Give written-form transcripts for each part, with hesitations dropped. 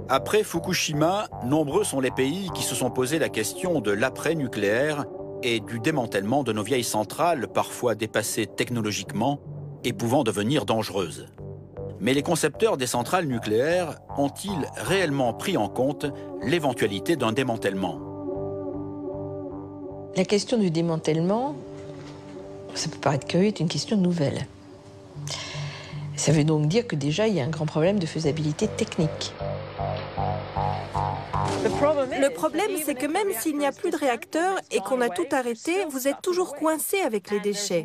Après Fukushima, nombreux sont les pays qui se sont posé la question de l'après-nucléaire et du démantèlement de nos vieilles centrales, parfois dépassées technologiquement et pouvant devenir dangereuses. Mais les concepteurs des centrales nucléaires ont-ils réellement pris en compte l'éventualité d'un démantèlement? La question du démantèlement, ça peut paraître curieux, est une question nouvelle. Ça veut donc dire que déjà, il y a un grand problème de faisabilité technique. Le problème, c'est que même s'il n'y a plus de réacteurs et qu'on a tout arrêté, vous êtes toujours coincé avec les déchets.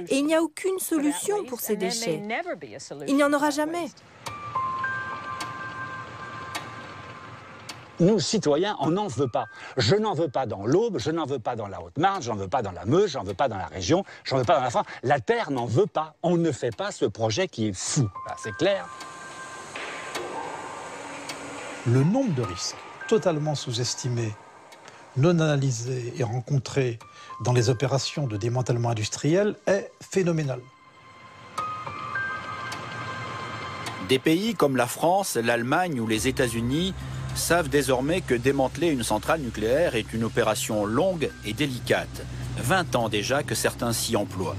Et il n'y a aucune solution pour ces déchets. Il n'y en aura jamais. Nous, citoyens, on n'en veut pas. Je n'en veux pas dans l'Aube, je n'en veux pas dans la Haute-Marne, j'en veux pas dans la Meuse, j'en veux pas dans la région, j'en veux pas dans la France. La Terre n'en veut pas. On ne fait pas ce projet qui est fou. C'est clair. Le nombre de risques totalement sous-estimés, non analysés et rencontrés dans les opérations de démantèlement industriel est phénoménal. Des pays comme la France, l'Allemagne ou les États-Unis savent désormais que démanteler une centrale nucléaire est une opération longue et délicate. 20 ans déjà que certains s'y emploient.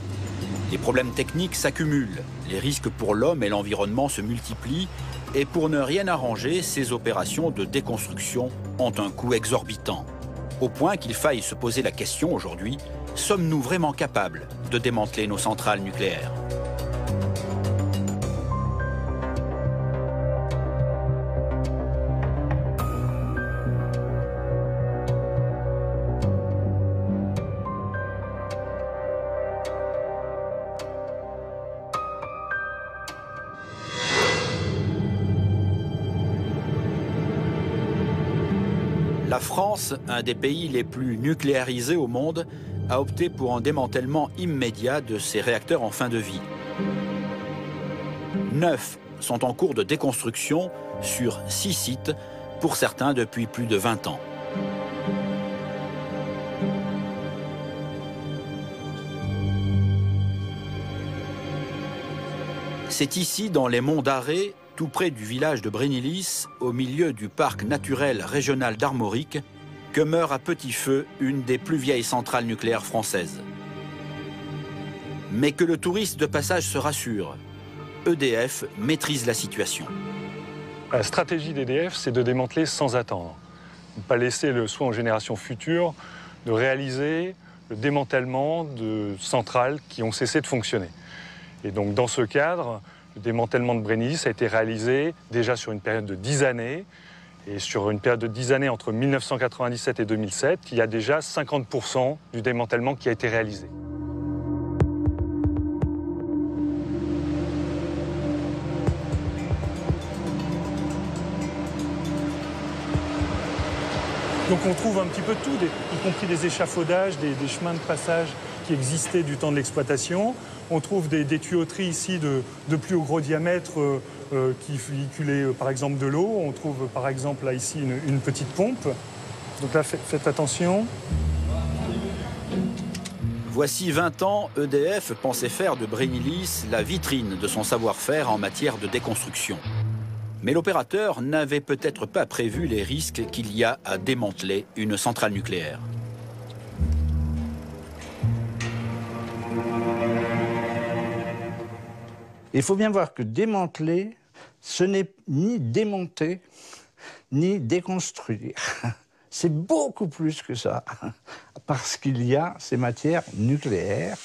Les problèmes techniques s'accumulent, les risques pour l'homme et l'environnement se multiplient, et pour ne rien arranger, ces opérations de déconstruction ont un coût exorbitant. Au point qu'il faille se poser la question aujourd'hui, sommes-nous vraiment capables de démanteler nos centrales nucléaires ? La France, un des pays les plus nucléarisés au monde, a opté pour un démantèlement immédiat de ses réacteurs en fin de vie. 9 sont en cours de déconstruction sur 6 sites, pour certains depuis plus de 20 ans. C'est ici, dans les monts d'Arrée, tout près du village de Brennilis, au milieu du parc naturel régional d'Armorique, que meurt à petit feu une des plus vieilles centrales nucléaires françaises. Mais que le touriste de passage se rassure, EDF maîtrise la situation. La stratégie d'EDF, c'est de démanteler sans attendre. Ne pas laisser le soin aux générations futures de réaliser le démantèlement de centrales qui ont cessé de fonctionner. Et donc dans ce cadre, le démantèlement de Brennilis a été réalisé déjà sur une période de 10 années. Et sur une période de 10 années entre 1997 et 2007, il y a déjà 50% du démantèlement qui a été réalisé. Donc on trouve un petit peu tout, y compris des échafaudages, des chemins de passage qui existaient du temps de l'exploitation. On trouve des tuyauteries ici de plus gros diamètre qui véhiculaient par exemple de l'eau. On trouve par exemple là ici une petite pompe. Donc là, faites attention. Voici 20 ans, EDF pensait faire de Brennilis la vitrine de son savoir-faire en matière de déconstruction. Mais l'opérateur n'avait peut-être pas prévu les risques qu'il y a à démanteler une centrale nucléaire. Il faut bien voir que démanteler, ce n'est ni démonter, ni déconstruire. C'est beaucoup plus que ça, parce qu'il y a ces matières nucléaires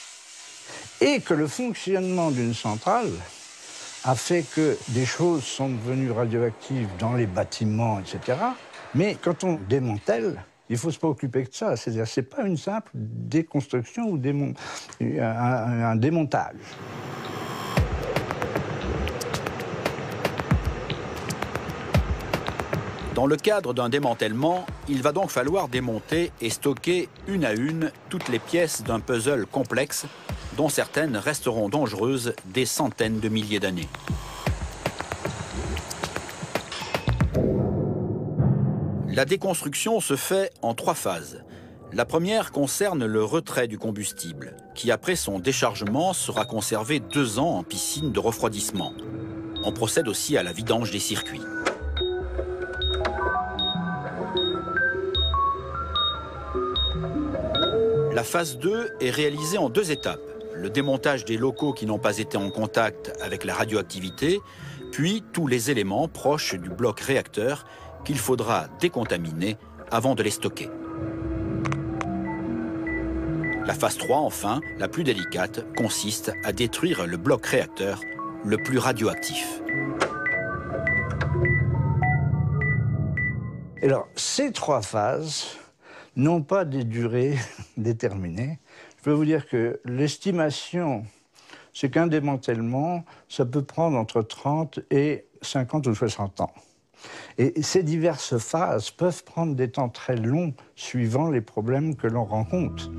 et que le fonctionnement d'une centrale a fait que des choses sont devenues radioactives dans les bâtiments, etc. Mais quand on démantèle, il faut se préoccuper de ça. C'est-à-dire, c'est pas une simple déconstruction ou un démontage. Dans le cadre d'un démantèlement, il va donc falloir démonter et stocker une à une toutes les pièces d'un puzzle complexe dont certaines resteront dangereuses des centaines de milliers d'années. La déconstruction se fait en 3 phases. La première concerne le retrait du combustible, qui après son déchargement sera conservé 2 ans en piscine de refroidissement. On procède aussi à la vidange des circuits. La phase 2 est réalisée en 2 étapes. Le démontage des locaux qui n'ont pas été en contact avec la radioactivité, puis tous les éléments proches du bloc réacteur qu'il faudra décontaminer avant de les stocker. La phase 3, enfin, la plus délicate, consiste à détruire le bloc réacteur le plus radioactif. Alors, ces 3 phases n'ont pas des durées déterminées. Je peux vous dire que l'estimation, c'est qu'un démantèlement, ça peut prendre entre 30 et 50 ou 60 ans. Et ces diverses phases peuvent prendre des temps très longs suivant les problèmes que l'on rencontre.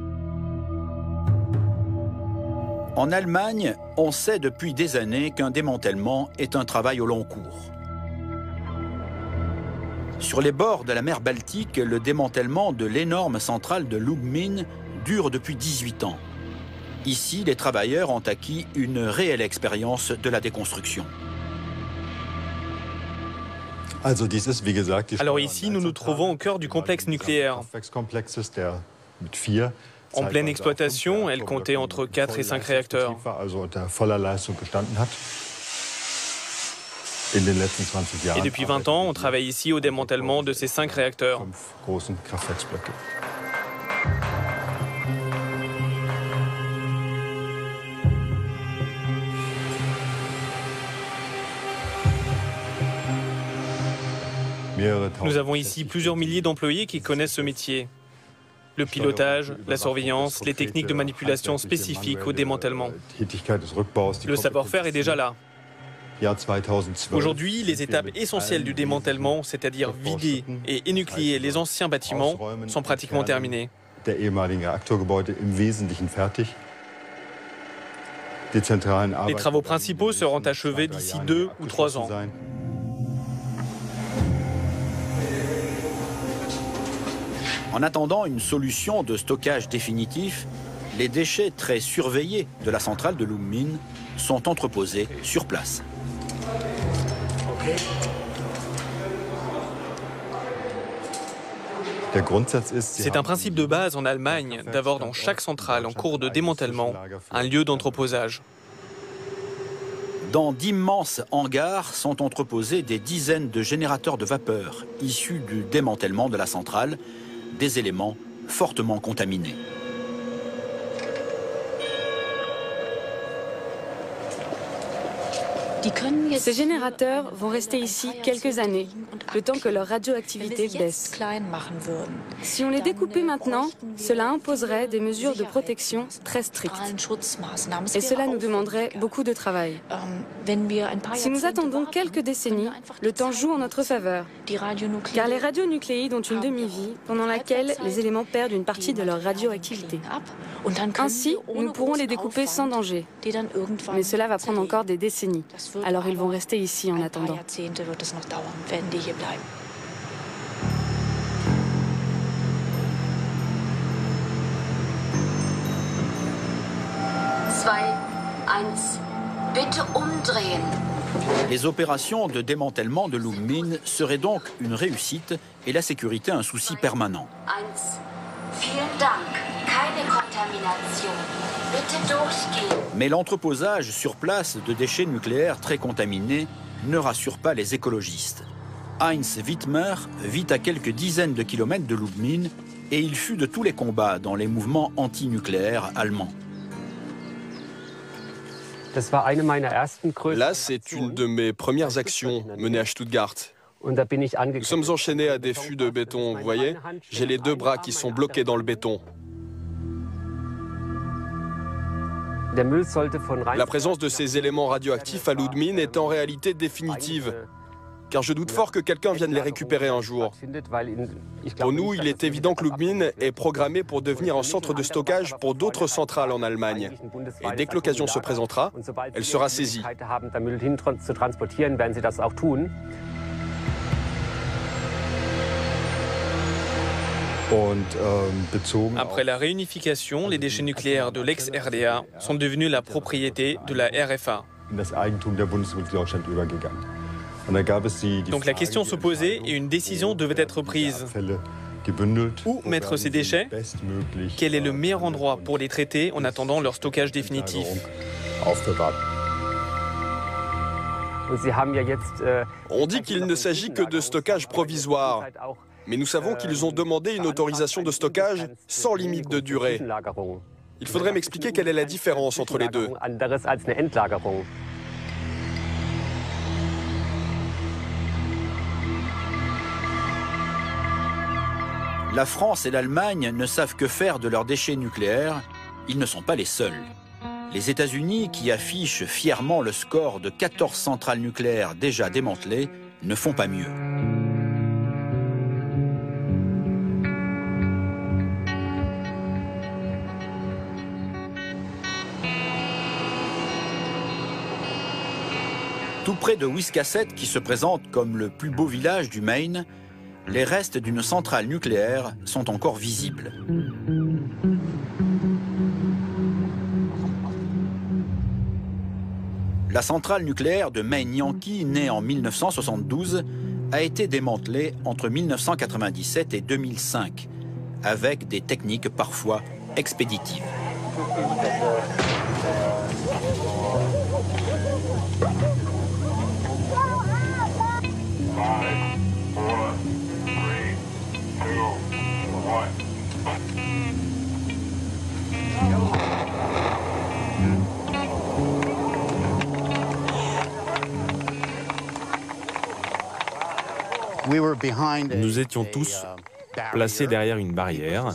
En Allemagne, on sait depuis des années qu'un démantèlement est un travail au long cours. Sur les bords de la mer Baltique, le démantèlement de l'énorme centrale de Lubmin dure depuis 18 ans. Ici, les travailleurs ont acquis une réelle expérience de la déconstruction. Alors ici, nous nous trouvons au cœur du complexe nucléaire. En pleine exploitation, elle comptait entre 4 et 5 réacteurs. Et depuis 20 ans, on travaille ici au démantèlement de ces 5 réacteurs. Nous avons ici plusieurs milliers d'employés qui connaissent ce métier. Le pilotage, la surveillance, les techniques de manipulation spécifiques au démantèlement. Le savoir-faire est déjà là. Aujourd'hui, les étapes essentielles du démantèlement, c'est-à-dire vider et énucléer les anciens bâtiments, sont pratiquement terminées. Les travaux principaux seront achevés d'ici 2 ou 3 ans. En attendant une solution de stockage définitif, les déchets très surveillés de la centrale de Lubmin sont entreposés sur place. C'est un principe de base en Allemagne d'avoir dans chaque centrale en cours de démantèlement un lieu d'entreposage. Dans d'immenses hangars sont entreposés des dizaines de générateurs de vapeur issus du démantèlement de la centrale, des éléments fortement contaminés. Ces générateurs vont rester ici quelques années, le temps que leur radioactivité baisse. Si on les découpait maintenant, cela imposerait des mesures de protection très strictes. Et cela nous demanderait beaucoup de travail. Si nous attendons quelques décennies, le temps joue en notre faveur. Car les radionucléides ont une demi-vie pendant laquelle les éléments perdent une partie de leur radioactivité. Ainsi, nous pourrons les découper sans danger. Mais cela va prendre encore des décennies. Alors ils vont rester ici en attendant. Les opérations de démantèlement de Lubmin seraient donc une réussite et la sécurité un souci permanent. Mais l'entreposage sur place de déchets nucléaires très contaminés ne rassure pas les écologistes. Heinz Wittmer vit à quelques dizaines de kilomètres de Lubmin et il fut de tous les combats dans les mouvements anti-nucléaires allemands. Là, c'est une de mes premières actions menées à Stuttgart. Nous sommes enchaînés à des fûts de béton, vous voyez? J'ai les 2 bras qui sont bloqués dans le béton. La présence de ces éléments radioactifs à Lubmin est en réalité définitive, car je doute fort que quelqu'un vienne les récupérer un jour. Pour nous, il est évident que Lubmin est programmé pour devenir un centre de stockage pour d'autres centrales en Allemagne. Et dès que l'occasion se présentera, elle sera saisie. Après la réunification, les déchets nucléaires de l'ex-RDA sont devenus la propriété de la RFA. Donc la question se posait et une décision devait être prise. Où mettre ces déchets? Quel est le meilleur endroit pour les traiter en attendant leur stockage définitif? On dit qu'il ne s'agit que de stockage provisoire, mais nous savons qu'ils ont demandé une autorisation de stockage sans limite de durée. Il faudrait m'expliquer quelle est la différence entre les deux. La France et l'Allemagne ne savent que faire de leurs déchets nucléaires. Ils ne sont pas les seuls. Les États-Unis, qui affichent fièrement le score de 14 centrales nucléaires déjà démantelées, ne font pas mieux. Tout près de Wiscasset, qui se présente comme le plus beau village du Maine, les restes d'une centrale nucléaire sont encore visibles. La centrale nucléaire de Maine Yankee, née en 1972, a été démantelée entre 1997 et 2005, avec des techniques parfois expéditives. Nous étions tous placés derrière une barrière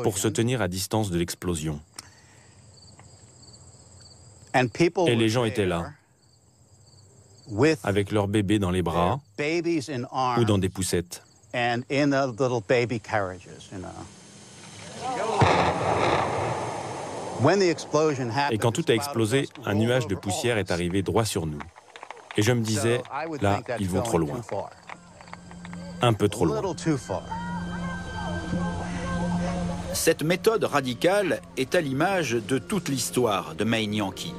pour se tenir à distance de l'explosion. Et les gens étaient là, avec leurs bébés dans les bras ou dans des poussettes. Et quand tout a explosé, un nuage de poussière est arrivé droit sur nous. Et je me disais, là, ils vont trop loin. Un peu trop loin. Cette méthode radicale est à l'image de toute l'histoire de Maine Yankee.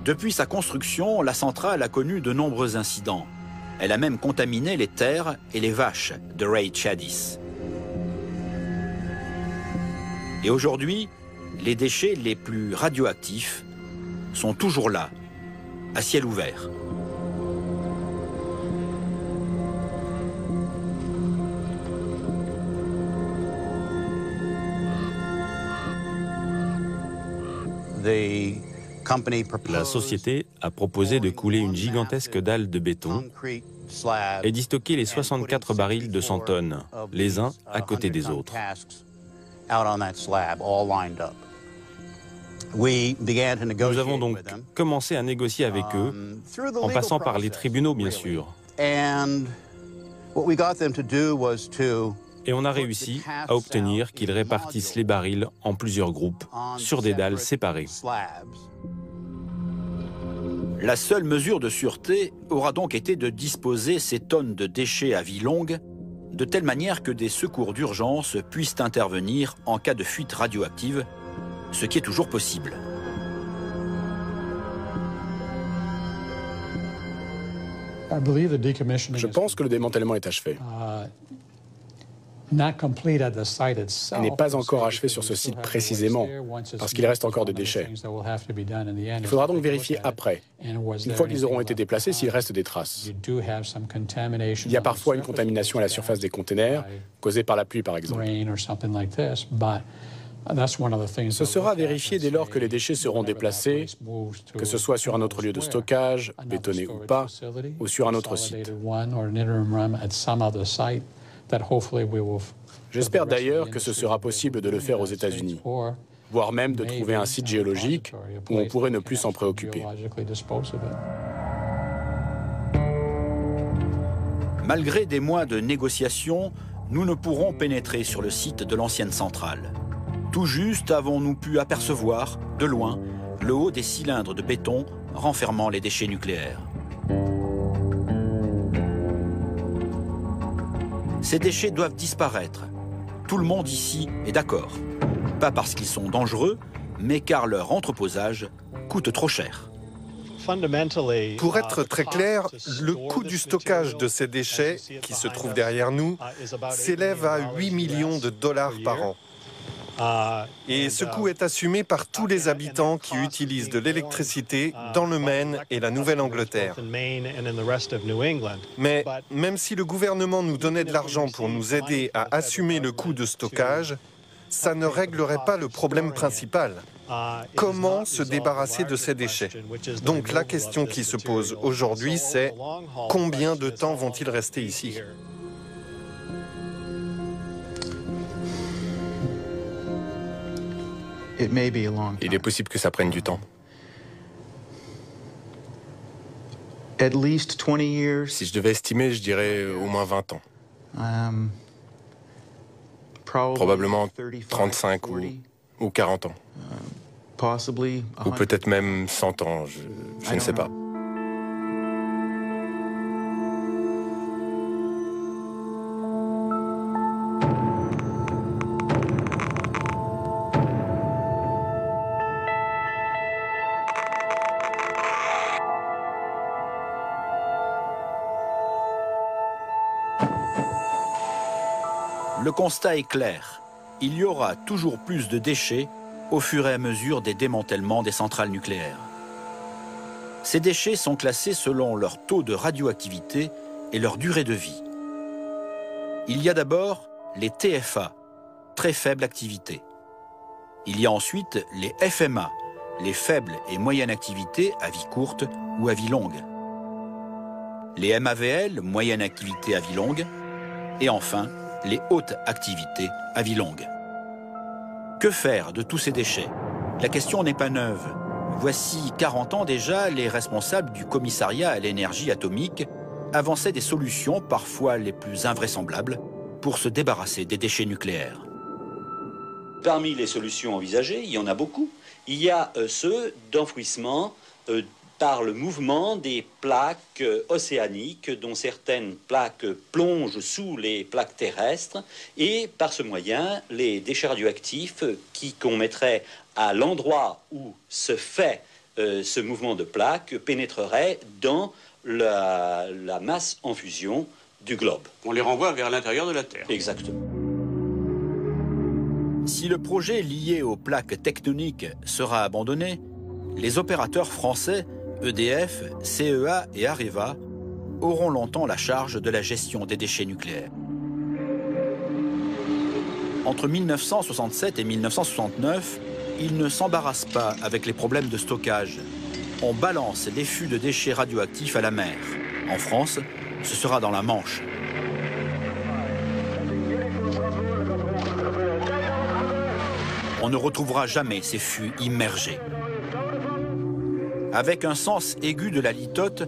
Depuis sa construction, la centrale a connu de nombreux incidents. Elle a même contaminé les terres et les vaches de Ray Chadis. Et aujourd'hui, les déchets les plus radioactifs sont toujours là, à ciel ouvert. La société a proposé de couler une gigantesque dalle de béton et d'y stocker les 64 barils de 100 tonnes, les uns à côté des autres. Nous avons donc commencé à négocier avec eux, en passant par les tribunaux, bien sûr. Et on a réussi à obtenir qu'ils répartissent les barils en plusieurs groupes, sur des dalles séparées. La seule mesure de sûreté aura donc été de disposer ces tonnes de déchets à vie longue, de telle manière que des secours d'urgence puissent intervenir en cas de fuite radioactive, ce qui est toujours possible. Je pense que le démantèlement est achevé. Il n'est pas encore achevé sur ce site précisément, parce qu'il reste encore des déchets. Il faudra donc vérifier après, une fois qu'ils auront été déplacés, s'il reste des traces. Il y a parfois une contamination à la surface des containers, causée par la pluie par exemple. Ce sera vérifié dès lors que les déchets seront déplacés, que ce soit sur un autre lieu de stockage, bétonné ou pas, ou sur un autre site. J'espère d'ailleurs que ce sera possible de le faire aux États-Unis, voire même de trouver un site géologique où on pourrait ne plus s'en préoccuper. Malgré des mois de négociations, nous ne pourrons pénétrer sur le site de l'ancienne centrale. Tout juste avons-nous pu apercevoir, de loin, le haut des cylindres de béton renfermant les déchets nucléaires. Ces déchets doivent disparaître. Tout le monde ici est d'accord. Pas parce qu'ils sont dangereux, mais car leur entreposage coûte trop cher. Pour être très clair, le coût du stockage de ces déchets, qui se trouvent derrière nous, s'élève à 8 millions de dollars par an. Et ce coût est assumé par tous les habitants qui utilisent de l'électricité dans le Maine et la Nouvelle-Angleterre. Mais même si le gouvernement nous donnait de l'argent pour nous aider à assumer le coût de stockage, ça ne réglerait pas le problème principal. Comment se débarrasser de ces déchets? Donc la question qui se pose aujourd'hui, c'est combien de temps vont-ils rester ici? Il est possible que ça prenne du temps. Si je devais estimer, je dirais au moins 20 ans. Probablement 35 ou 40 ans. Ou peut-être même 100 ans, je ne sais pas. Le constat est clair. Il y aura toujours plus de déchets au fur et à mesure des démantèlements des centrales nucléaires. Ces déchets sont classés selon leur taux de radioactivité et leur durée de vie. Il y a d'abord les TFA, très faible activité. Il y a ensuite les FMA, les faibles et moyennes activités à vie courte ou à vie longue. Les MAVL, moyenne activité à vie longue. Et enfin, les hautes activités à vie longue. Que faire de tous ces déchets? La question n'est pas neuve. Voici 40 ans déjà, les responsables du commissariat à l'énergie atomique avançaient des solutions, parfois les plus invraisemblables, pour se débarrasser des déchets nucléaires. Parmi les solutions envisagées, il y en a beaucoup. Il y a ceux d'enfouissement par le mouvement des plaques océaniques, dont certaines plaques plongent sous les plaques terrestres, et par ce moyen, les déchets radioactifs qu'on mettrait à l'endroit où se fait ce mouvement de plaques pénétreraient dans la masse en fusion du globe. On les renvoie vers l'intérieur de la Terre. Exactement. Si le projet lié aux plaques tectoniques sera abandonné, les opérateurs français EDF, CEA et Areva auront longtemps la charge de la gestion des déchets nucléaires. Entre 1967 et 1969, ils ne s'embarrassent pas avec les problèmes de stockage. On balance les fûts de déchets radioactifs à la mer. En France, ce sera dans la Manche. On ne retrouvera jamais ces fûts immergés. Avec un sens aigu de la litote,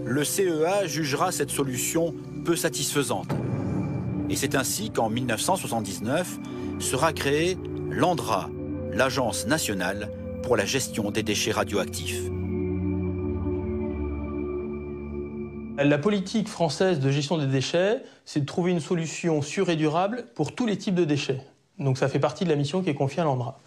le CEA jugera cette solution peu satisfaisante. Et c'est ainsi qu'en 1979 sera créée l'ANDRA, l'Agence nationale pour la gestion des déchets radioactifs. La politique française de gestion des déchets, c'est de trouver une solution sûre et durable pour tous les types de déchets. Donc ça fait partie de la mission qui est confiée à l'ANDRA.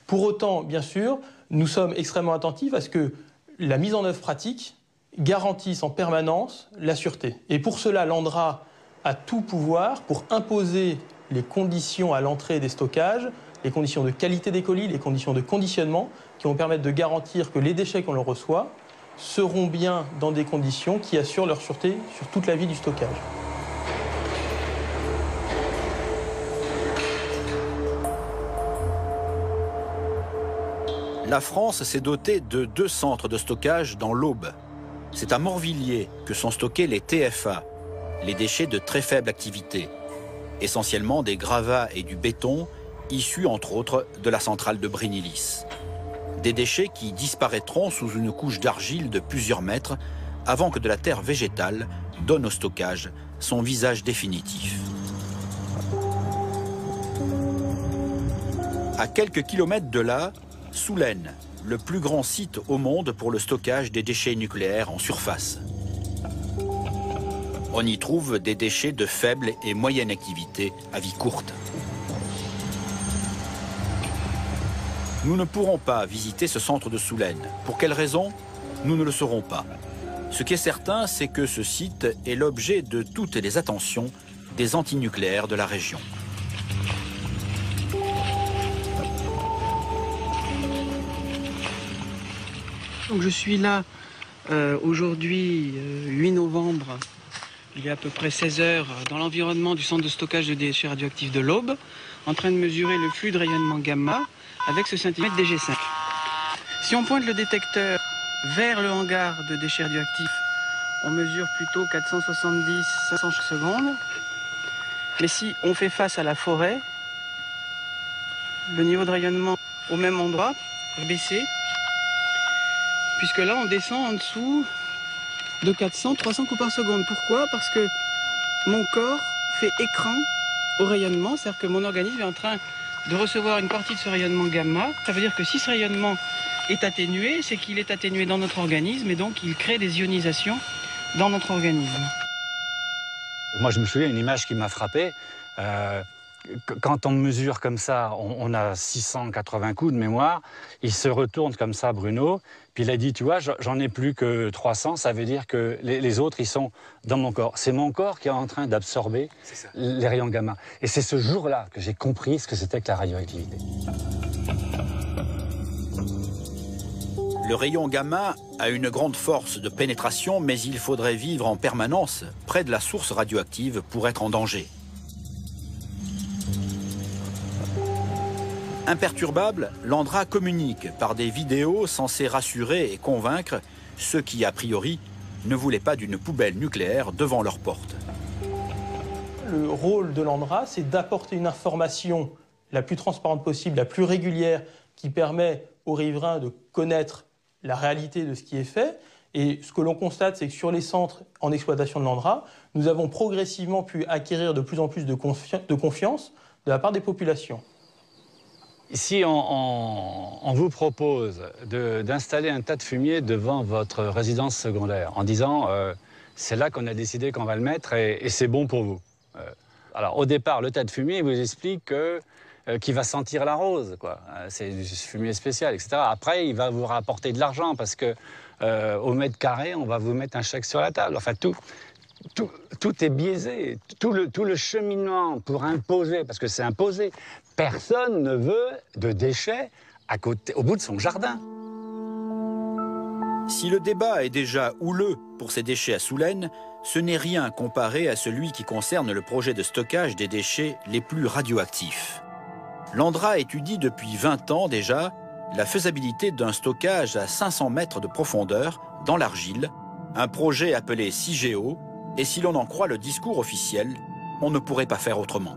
Pour autant, bien sûr, nous sommes extrêmement attentifs à ce que la mise en œuvre pratique garantisse en permanence la sûreté. Et pour cela, l'ANDRA a tout pouvoir pour imposer les conditions à l'entrée des stockages, les conditions de qualité des colis, les conditions de conditionnement qui vont permettre de garantir que les déchets qu'on leur reçoit seront bien dans des conditions qui assurent leur sûreté sur toute la vie du stockage. La France s'est dotée de 2 centres de stockage dans l'Aube. C'est à Morvilliers que sont stockés les TFA, les déchets de très faible activité, essentiellement des gravats et du béton, issus entre autres de la centrale de Brinnilis. Des déchets qui disparaîtront sous une couche d'argile de plusieurs mètres avant que de la terre végétale donne au stockage son visage définitif. À quelques kilomètres de là, Soulaine, le plus grand site au monde pour le stockage des déchets nucléaires en surface. On y trouve des déchets de faible et moyenne activité à vie courte. Nous ne pourrons pas visiter ce centre de Soulaine. Pour quelle raison? Nous ne le saurons pas. Ce qui est certain, c'est que ce site est l'objet de toutes les attentions des antinucléaires de la région. Donc je suis là aujourd'hui, 8 novembre, il est à peu près 16 heures, dans l'environnement du centre de stockage de déchets radioactifs de l'Aube, en train de mesurer le flux de rayonnement gamma avec ce centimètre DG5. Si on pointe le détecteur vers le hangar de déchets radioactifs, on mesure plutôt 470-500 chaque seconde. Mais si on fait face à la forêt, le niveau de rayonnement au même endroit va baisser, puisque là on descend en dessous de 400-300 coups par seconde. Pourquoi? Parce que mon corps fait écran au rayonnement, c'est-à-dire que mon organisme est en train de recevoir une partie de ce rayonnement gamma. Ça veut dire que si ce rayonnement est atténué, c'est qu'il est atténué dans notre organisme et donc il crée des ionisations dans notre organisme. Moi, je me souviens d'une image qui m'a frappé. Quand on mesure comme ça, on a 680 coups de mémoire. Il se retourne comme ça, Bruno, puis il a dit, tu vois, j'en ai plus que 300, ça veut dire que les autres, ils sont dans mon corps. C'est mon corps qui est en train d'absorber les rayons gamma. Et c'est ce jour-là que j'ai compris ce que c'était que la radioactivité. Le rayon gamma a une grande force de pénétration, mais il faudrait vivre en permanence près de la source radioactive pour être en danger. Imperturbable, l'ANDRA communique par des vidéos censées rassurer et convaincre ceux qui, a priori, ne voulaient pas d'une poubelle nucléaire devant leur porte. Le rôle de l'ANDRA, c'est d'apporter une information la plus transparente possible, la plus régulière, qui permet aux riverains de connaître la réalité de ce qui est fait. Et ce que l'on constate, c'est que sur les centres en exploitation de l'ANDRA, nous avons progressivement pu acquérir de plus en plus de confiance de la part des populations. Si on vous propose d'installer un tas de fumier devant votre résidence secondaire en disant c'est là qu'on a décidé qu'on va le mettre et c'est bon pour vous. Alors au départ, le tas de fumier vous explique qu'il va sentir la rose, quoi. C'est du fumier spécial, etc. Après, il va vous rapporter de l'argent parce que au mètre carré, on va vous mettre un chèque sur la table. Enfin, tout est biaisé. Tout le cheminement pour imposer, parce que c'est imposé. Personne ne veut de déchets au bout de son jardin. Si le débat est déjà houleux pour ces déchets à Soulaine, ce n'est rien comparé à celui qui concerne le projet de stockage des déchets les plus radioactifs. L'ANDRA étudie depuis 20 ans déjà la faisabilité d'un stockage à 500 mètres de profondeur dans l'argile, un projet appelé CIGEO, et si l'on en croit le discours officiel, on ne pourrait pas faire autrement.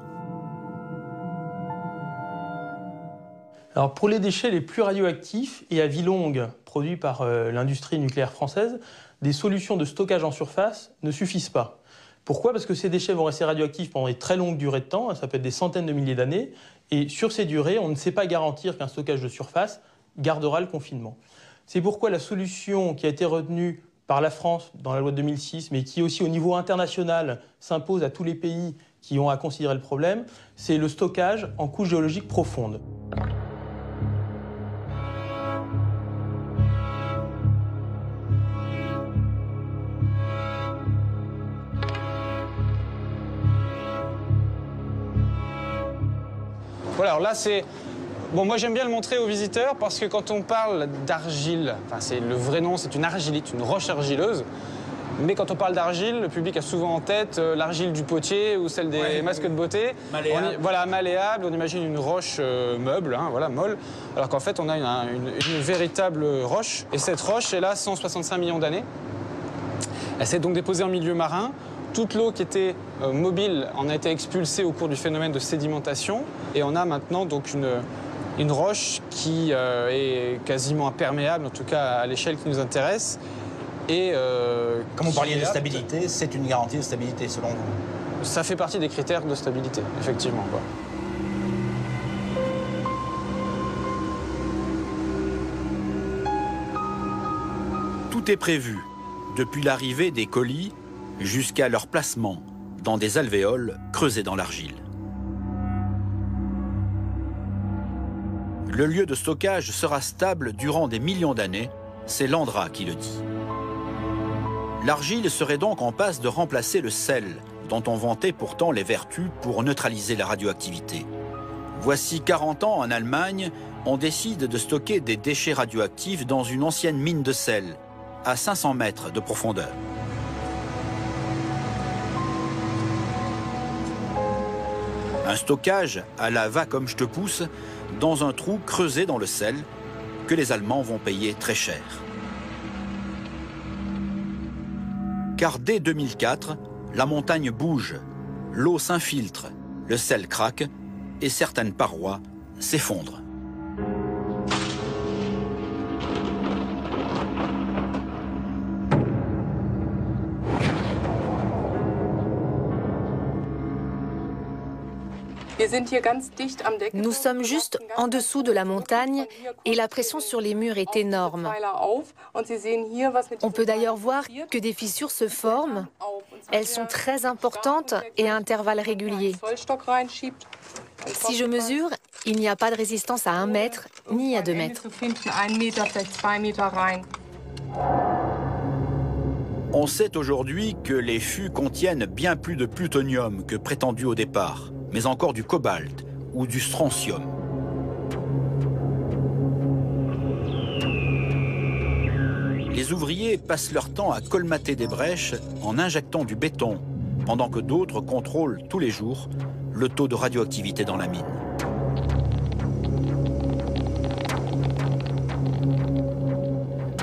Alors pour les déchets les plus radioactifs et à vie longue produits par l'industrie nucléaire française, des solutions de stockage en surface ne suffisent pas. Pourquoi? Parce que ces déchets vont rester radioactifs pendant des très longues durées de temps, ça peut être des centaines de milliers d'années, et sur ces durées, on ne sait pas garantir qu'un stockage de surface gardera le confinement. C'est pourquoi la solution qui a été retenue par la France dans la loi de 2006, mais qui aussi au niveau international s'impose à tous les pays qui ont à considérer le problème, c'est le stockage en couche géologique profonde. Voilà, alors là c'est... Bon, moi j'aime bien le montrer aux visiteurs parce que quand on parle d'argile, enfin c'est le vrai nom, c'est une argilite, une roche argileuse. Mais quand on parle d'argile, le public a souvent en tête l'argile du potier ou celle des masques de beauté. Malléable. Voilà, malléable, on imagine une roche meuble, hein, voilà, molle. Alors qu'en fait on a une véritable roche. Et cette roche est là 165 millions d'années. Elle s'est donc déposée en milieu marin. Toute l'eau qui était mobile en a été expulsée au cours du phénomène de sédimentation. Et on a maintenant donc une roche qui est quasiment imperméable, en tout cas à l'échelle qui nous intéresse. Et comme vous parliez de stabilité, c'est une garantie de stabilité selon vous? Ça fait partie des critères de stabilité, effectivement, quoi. Tout est prévu, depuis l'arrivée des colis jusqu'à leur placement dans des alvéoles creusés dans l'argile. Le lieu de stockage sera stable durant des millions d'années c'est l'ANDRA qui le dit. L'argile serait donc en passe de remplacer le sel, dont on vantait pourtant les vertus pour neutraliser la radioactivité. Voici 40 ans, en Allemagne, on décide de stocker des déchets radioactifs dans une ancienne mine de sel, à 500 mètres de profondeur. Un stockage à la va comme je te pousse, dans un trou creusé dans le sel, que les Allemands vont payer très cher. Car dès 2004, la montagne bouge, l'eau s'infiltre, le sel craque et certaines parois s'effondrent. Nous sommes juste en dessous de la montagne et la pression sur les murs est énorme. On peut d'ailleurs voir que des fissures se forment. Elles sont très importantes et à intervalles réguliers. Si je mesure, il n'y a pas de résistance à 1 mètre ni à 2 mètres. On sait aujourd'hui que les fûts contiennent bien plus de plutonium que prétendu au départ, mais encore du cobalt ou du strontium. Les ouvriers passent leur temps à colmater des brèches en injectant du béton, pendant que d'autres contrôlent tous les jours le taux de radioactivité dans la mine.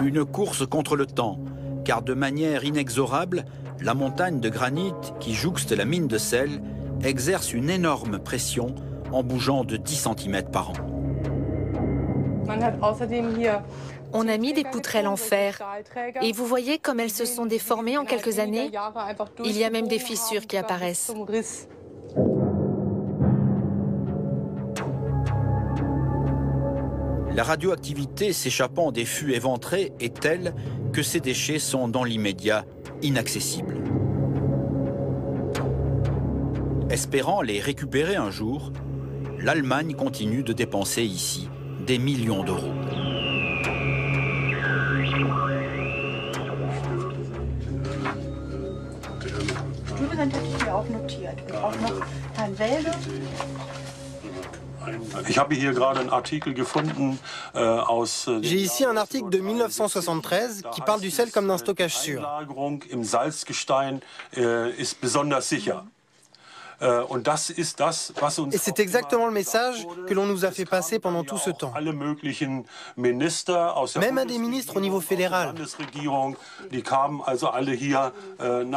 Une course contre le temps, car de manière inexorable, la montagne de granit qui jouxte la mine de sel exerce une énorme pression en bougeant de 10 cm par an. On a mis des poutrelles en fer et vous voyez comme elles se sont déformées en quelques années. Il y a même des fissures qui apparaissent. La radioactivité s'échappant des fûts éventrés est telle que ces déchets sont dans l'immédiat inaccessibles. Espérant les récupérer un jour, l'Allemagne continue de dépenser ici des millions d'euros. J'ai ici un article de 1973 qui parle du sel comme d'un stockage sûr. Et c'est exactement le message que l'on nous a fait passer pendant tout ce temps. Même à des ministres au niveau fédéral. Ils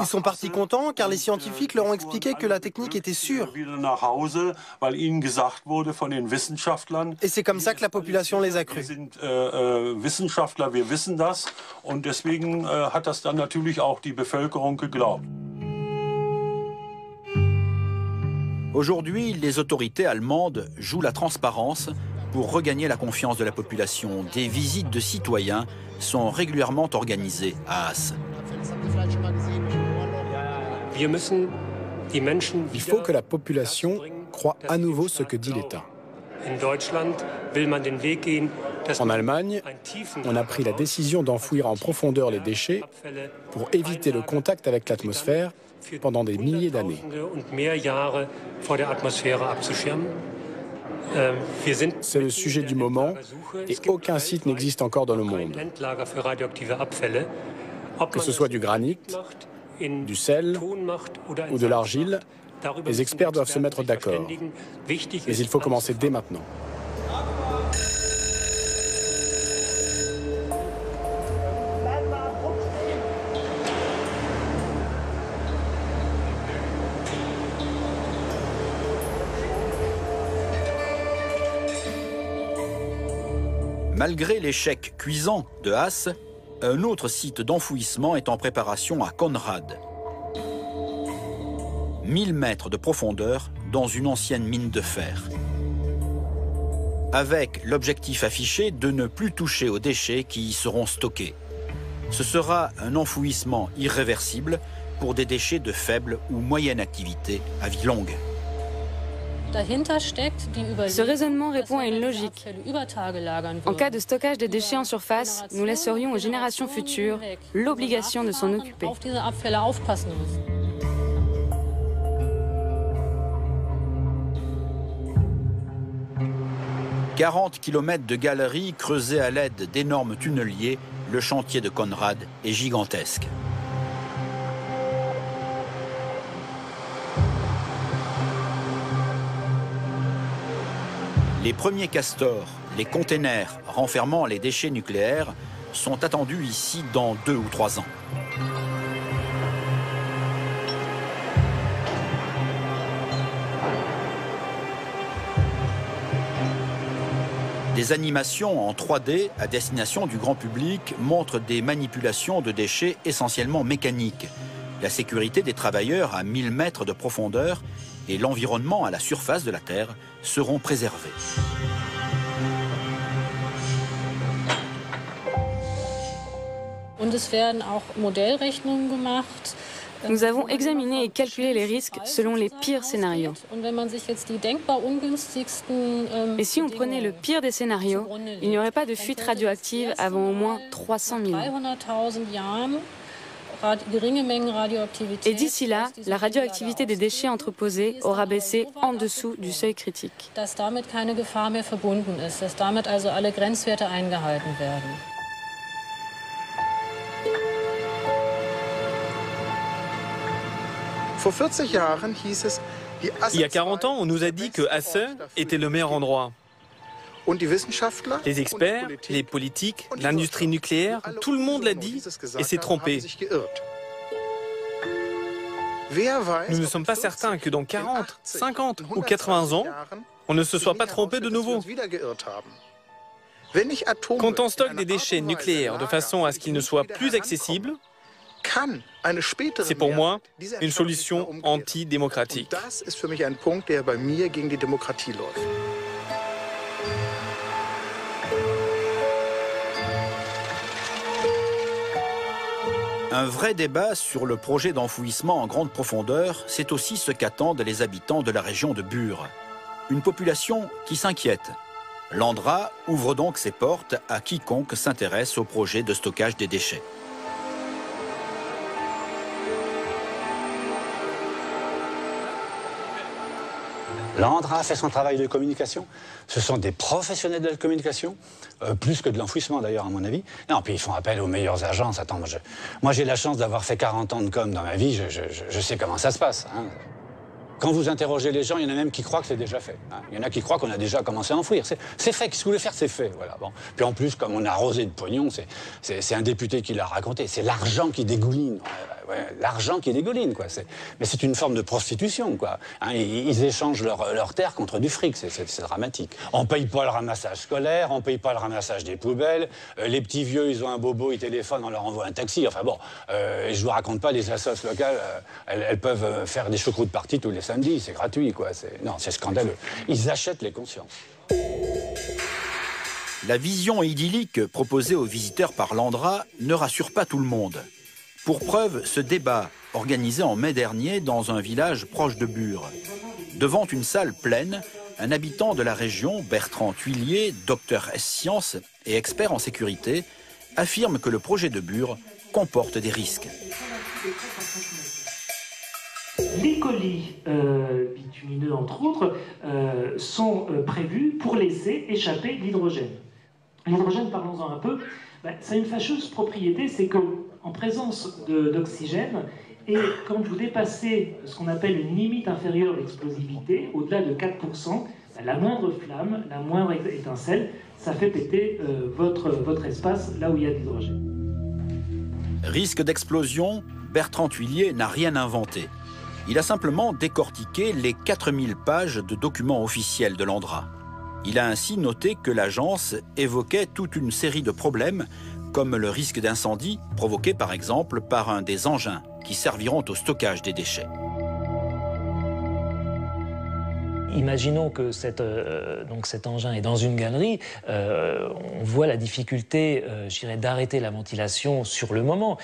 sont partis contents car les scientifiques leur ont expliqué que la technique était sûre. Et c'est comme ça que la population les a crus. Aujourd'hui, les autorités allemandes jouent la transparence pour regagner la confiance de la population. Des visites de citoyens sont régulièrement organisées à Asse. Il faut que la population croie à nouveau ce que dit l'État. En Allemagne, on a pris la décision d'enfouir en profondeur les déchets pour éviter le contact avec l'atmosphère pendant des milliers d'années. C'est le sujet du moment et aucun site n'existe encore dans le monde. Que ce soit du granit, du sel ou de l'argile, les experts doivent se mettre d'accord. Mais il faut commencer dès maintenant. Malgré l'échec cuisant de Asse, un autre site d'enfouissement est en préparation à Konrad. 1000 mètres de profondeur dans une ancienne mine de fer. Avec l'objectif affiché de ne plus toucher aux déchets qui y seront stockés. Ce sera un enfouissement irréversible pour des déchets de faible ou moyenne activité à vie longue. Ce raisonnement répond à une logique. En cas de stockage des déchets en surface, nous laisserions aux générations futures l'obligation de s'en occuper. 40 km de galeries creusées à l'aide d'énormes tunneliers, le chantier de Konrad est gigantesque. Les premiers castors, les containers renfermant les déchets nucléaires, sont attendus ici dans 2 ou 3 ans. Des animations en 3D à destination du grand public montrent des manipulations de déchets essentiellement mécaniques. La sécurité des travailleurs à 1000 mètres de profondeur et l'environnement à la surface de la Terre seront préservés. Nous avons examiné et calculé les risques selon les pires scénarios. Et si on prenait le pire des scénarios, il n'y aurait pas de fuite radioactive avant au moins 300 000 ans. Et d'ici là, la radioactivité des déchets entreposés aura baissé en dessous du seuil critique. Il y a 40 ans, on nous a dit que Hasse était le meilleur endroit. Les experts, les politiques, l'industrie nucléaire, tout le monde l'a dit et s'est trompé. Nous ne sommes pas certains que dans 40, 50 ou 80 ans, on ne se soit pas trompé de nouveau. Quand on stocke des déchets nucléaires de façon à ce qu'ils ne soient plus accessibles, c'est pour moi une solution antidémocratique. Un vrai débat sur le projet d'enfouissement en grande profondeur, c'est aussi ce qu'attendent les habitants de la région de Bure. Une population qui s'inquiète. L'Andra ouvre donc ses portes à quiconque s'intéresse au projet de stockage des déchets. L'Andra fait son travail de communication. Ce sont des professionnels de la communication, plus que de l'enfouissement d'ailleurs à mon avis. Non, puis ils font appel aux meilleures agences. Attends, moi j'ai la chance d'avoir fait 40 ans de com dans ma vie, je sais comment ça se passe. Hein. Quand vous interrogez les gens, il y en a même qui croient que c'est déjà fait. Hein. Il y en a qui croient qu'on a déjà commencé à enfouir. C'est fait, qu'est-ce que vous voulez faire, c'est fait. Voilà, bon. Puis en plus, comme on a arrosé de pognon, c'est un député qui l'a raconté, c'est l'argent qui dégouline. Ouais, l'argent qui dégouline, quoi. Mais c'est une forme de prostitution, quoi. Hein, ils échangent leur terre contre du fric, c'est dramatique. On paye pas le ramassage scolaire, on paye pas le ramassage des poubelles, les petits vieux, ils ont un bobo, ils téléphonent, on leur envoie un taxi. Enfin bon, je vous raconte pas, les assos locales, elles peuvent faire des choucroutes parties tous les samedis, c'est gratuit, quoi. Non, c'est scandaleux. Ils achètent les consciences. La vision idyllique proposée aux visiteurs par l'Andra ne rassure pas tout le monde. Pour preuve, ce débat, organisé en mai dernier dans un village proche de Bure. Devant une salle pleine, un habitant de la région, Bertrand Thuillier, docteur S-Sciences et expert en sécurité, affirme que le projet de Bure comporte des risques. Les colis bitumineux, entre autres, sont prévus pour laisser échapper l'hydrogène. L'hydrogène, parlons-en un peu, ça a une fâcheuse propriété, c'est qu'en présence d'oxygène, et quand vous dépassez ce qu'on appelle une limite inférieure d'explosivité, au-delà de 4%, la moindre flamme, la moindre étincelle, ça fait péter votre espace là où il y a de l'hydrogène. Risque d'explosion, Bertrand Thuillier n'a rien inventé. Il a simplement décortiqué les 4000 pages de documents officiels de l'Andra. Il a ainsi noté que l'agence évoquait toute une série de problèmes, comme le risque d'incendie provoqué par exemple par un des engins qui serviront au stockage des déchets. Imaginons que cet engin est dans une galerie, on voit la difficulté, je dirais, d'arrêter la ventilation sur le moment.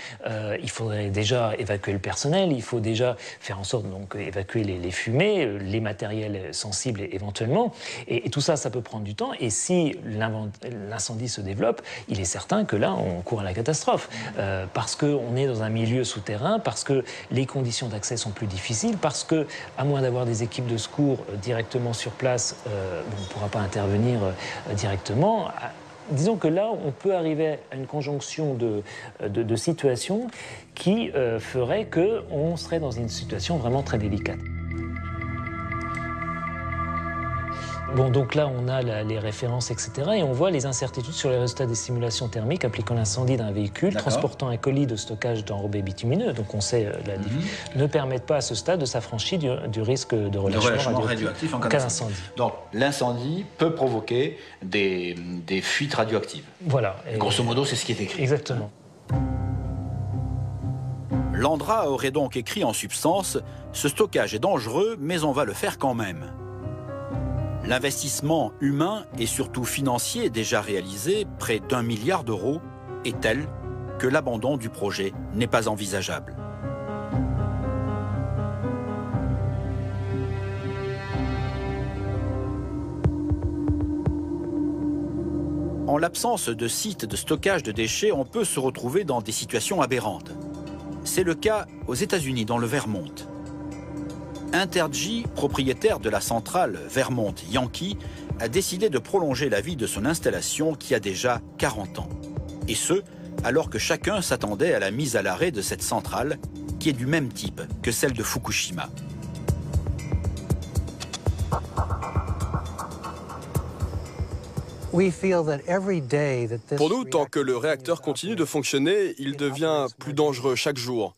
Il faudrait déjà évacuer le personnel, il faut déjà faire en sorte donc évacuer les fumées, les matériels sensibles éventuellement. Et tout ça, ça peut prendre du temps. Et si l'incendie se développe, il est certain que là, on court à la catastrophe. Parce qu'on est dans un milieu souterrain, parce que les conditions d'accès sont plus difficiles, parce que, à moins d'avoir des équipes de secours directement sur place, on ne pourra pas intervenir directement. Disons que là, on peut arriver à une conjonction de situations qui ferait qu'on serait dans une situation vraiment très délicate. Bon, donc là, on a les références, etc. Et on voit les incertitudes sur les résultats des simulations thermiques appliquant l'incendie d'un véhicule transportant un colis de stockage d'enrobés bitumineux. Donc on sait, ne permettent pas à ce stade de s'affranchir du risque de relâchement radioactif en cas d'incendie. Donc l'incendie peut provoquer des fuites radioactives. Voilà. Et grosso modo, c'est ce qui est écrit. Exactement. L'ANDRA aurait donc écrit en substance « Ce stockage est dangereux, mais on va le faire quand même ». L'investissement humain et surtout financier déjà réalisé, près d'1 milliard d'euros, est tel que l'abandon du projet n'est pas envisageable. En l'absence de sites de stockage de déchets, on peut se retrouver dans des situations aberrantes. C'est le cas aux États-Unis, dans le Vermont. Intergy, propriétaire de la centrale Vermont Yankee, a décidé de prolonger la vie de son installation qui a déjà 40 ans. Et ce, alors que chacun s'attendait à la mise à l'arrêt de cette centrale, qui est du même type que celle de Fukushima. Pour nous, tant que le réacteur continue de fonctionner, il devient plus dangereux chaque jour.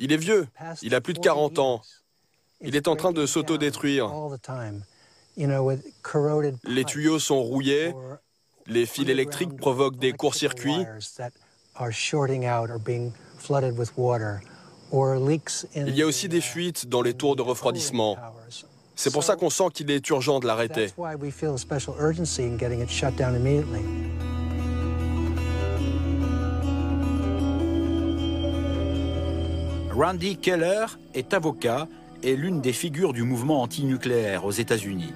Il est vieux, il a plus de 40 ans. Il est en train de s'autodétruire. Les tuyaux sont rouillés, les fils électriques provoquent des courts-circuits. Il y a aussi des fuites dans les tours de refroidissement. C'est pour ça qu'on sent qu'il est urgent de l'arrêter. Randy Keller est avocat et l'une des figures du mouvement antinucléaire aux États-Unis.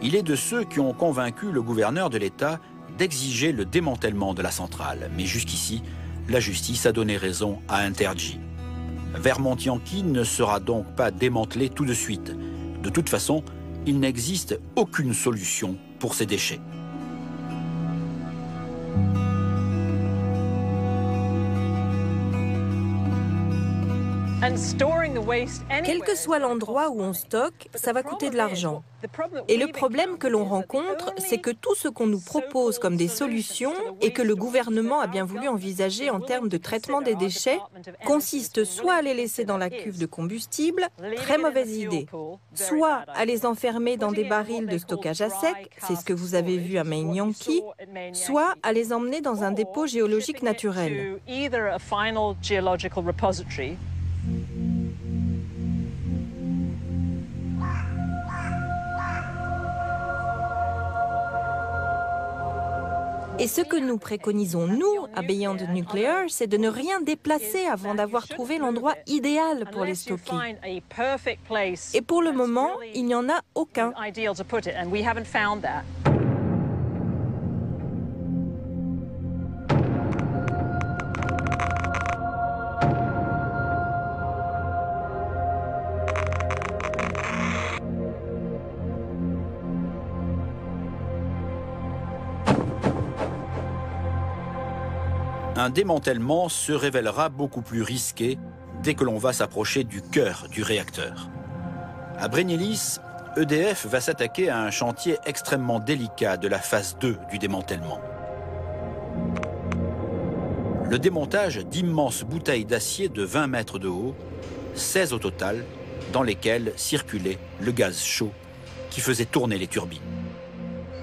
Il est de ceux qui ont convaincu le gouverneur de l'État d'exiger le démantèlement de la centrale. Mais jusqu'ici, la justice a donné raison à Intergy. Vermont Yankee ne sera donc pas démantelé tout de suite. De toute façon, il n'existe aucune solution pour ces déchets. Quel que soit l'endroit où on stocke, ça va coûter de l'argent. Et le problème que l'on rencontre, c'est que tout ce qu'on nous propose comme des solutions et que le gouvernement a bien voulu envisager en termes de traitement des déchets consiste soit à les laisser dans la cuve de combustible, très mauvaise idée, soit à les enfermer dans des barils de stockage à sec, c'est ce que vous avez vu à Main Yankee, soit à les emmener dans un dépôt géologique naturel. Et ce que nous préconisons, nous, à Beyond Nuclear, c'est de ne rien déplacer avant d'avoir trouvé l'endroit idéal pour les stocker. Et pour le moment, il n'y en a aucun. Un démantèlement se révélera beaucoup plus risqué dès que l'on va s'approcher du cœur du réacteur. À Brennilis, EDF va s'attaquer à un chantier extrêmement délicat de la phase 2 du démantèlement. Le démontage d'immenses bouteilles d'acier de 20 mètres de haut, 16 au total, dans lesquelles circulait le gaz chaud qui faisait tourner les turbines.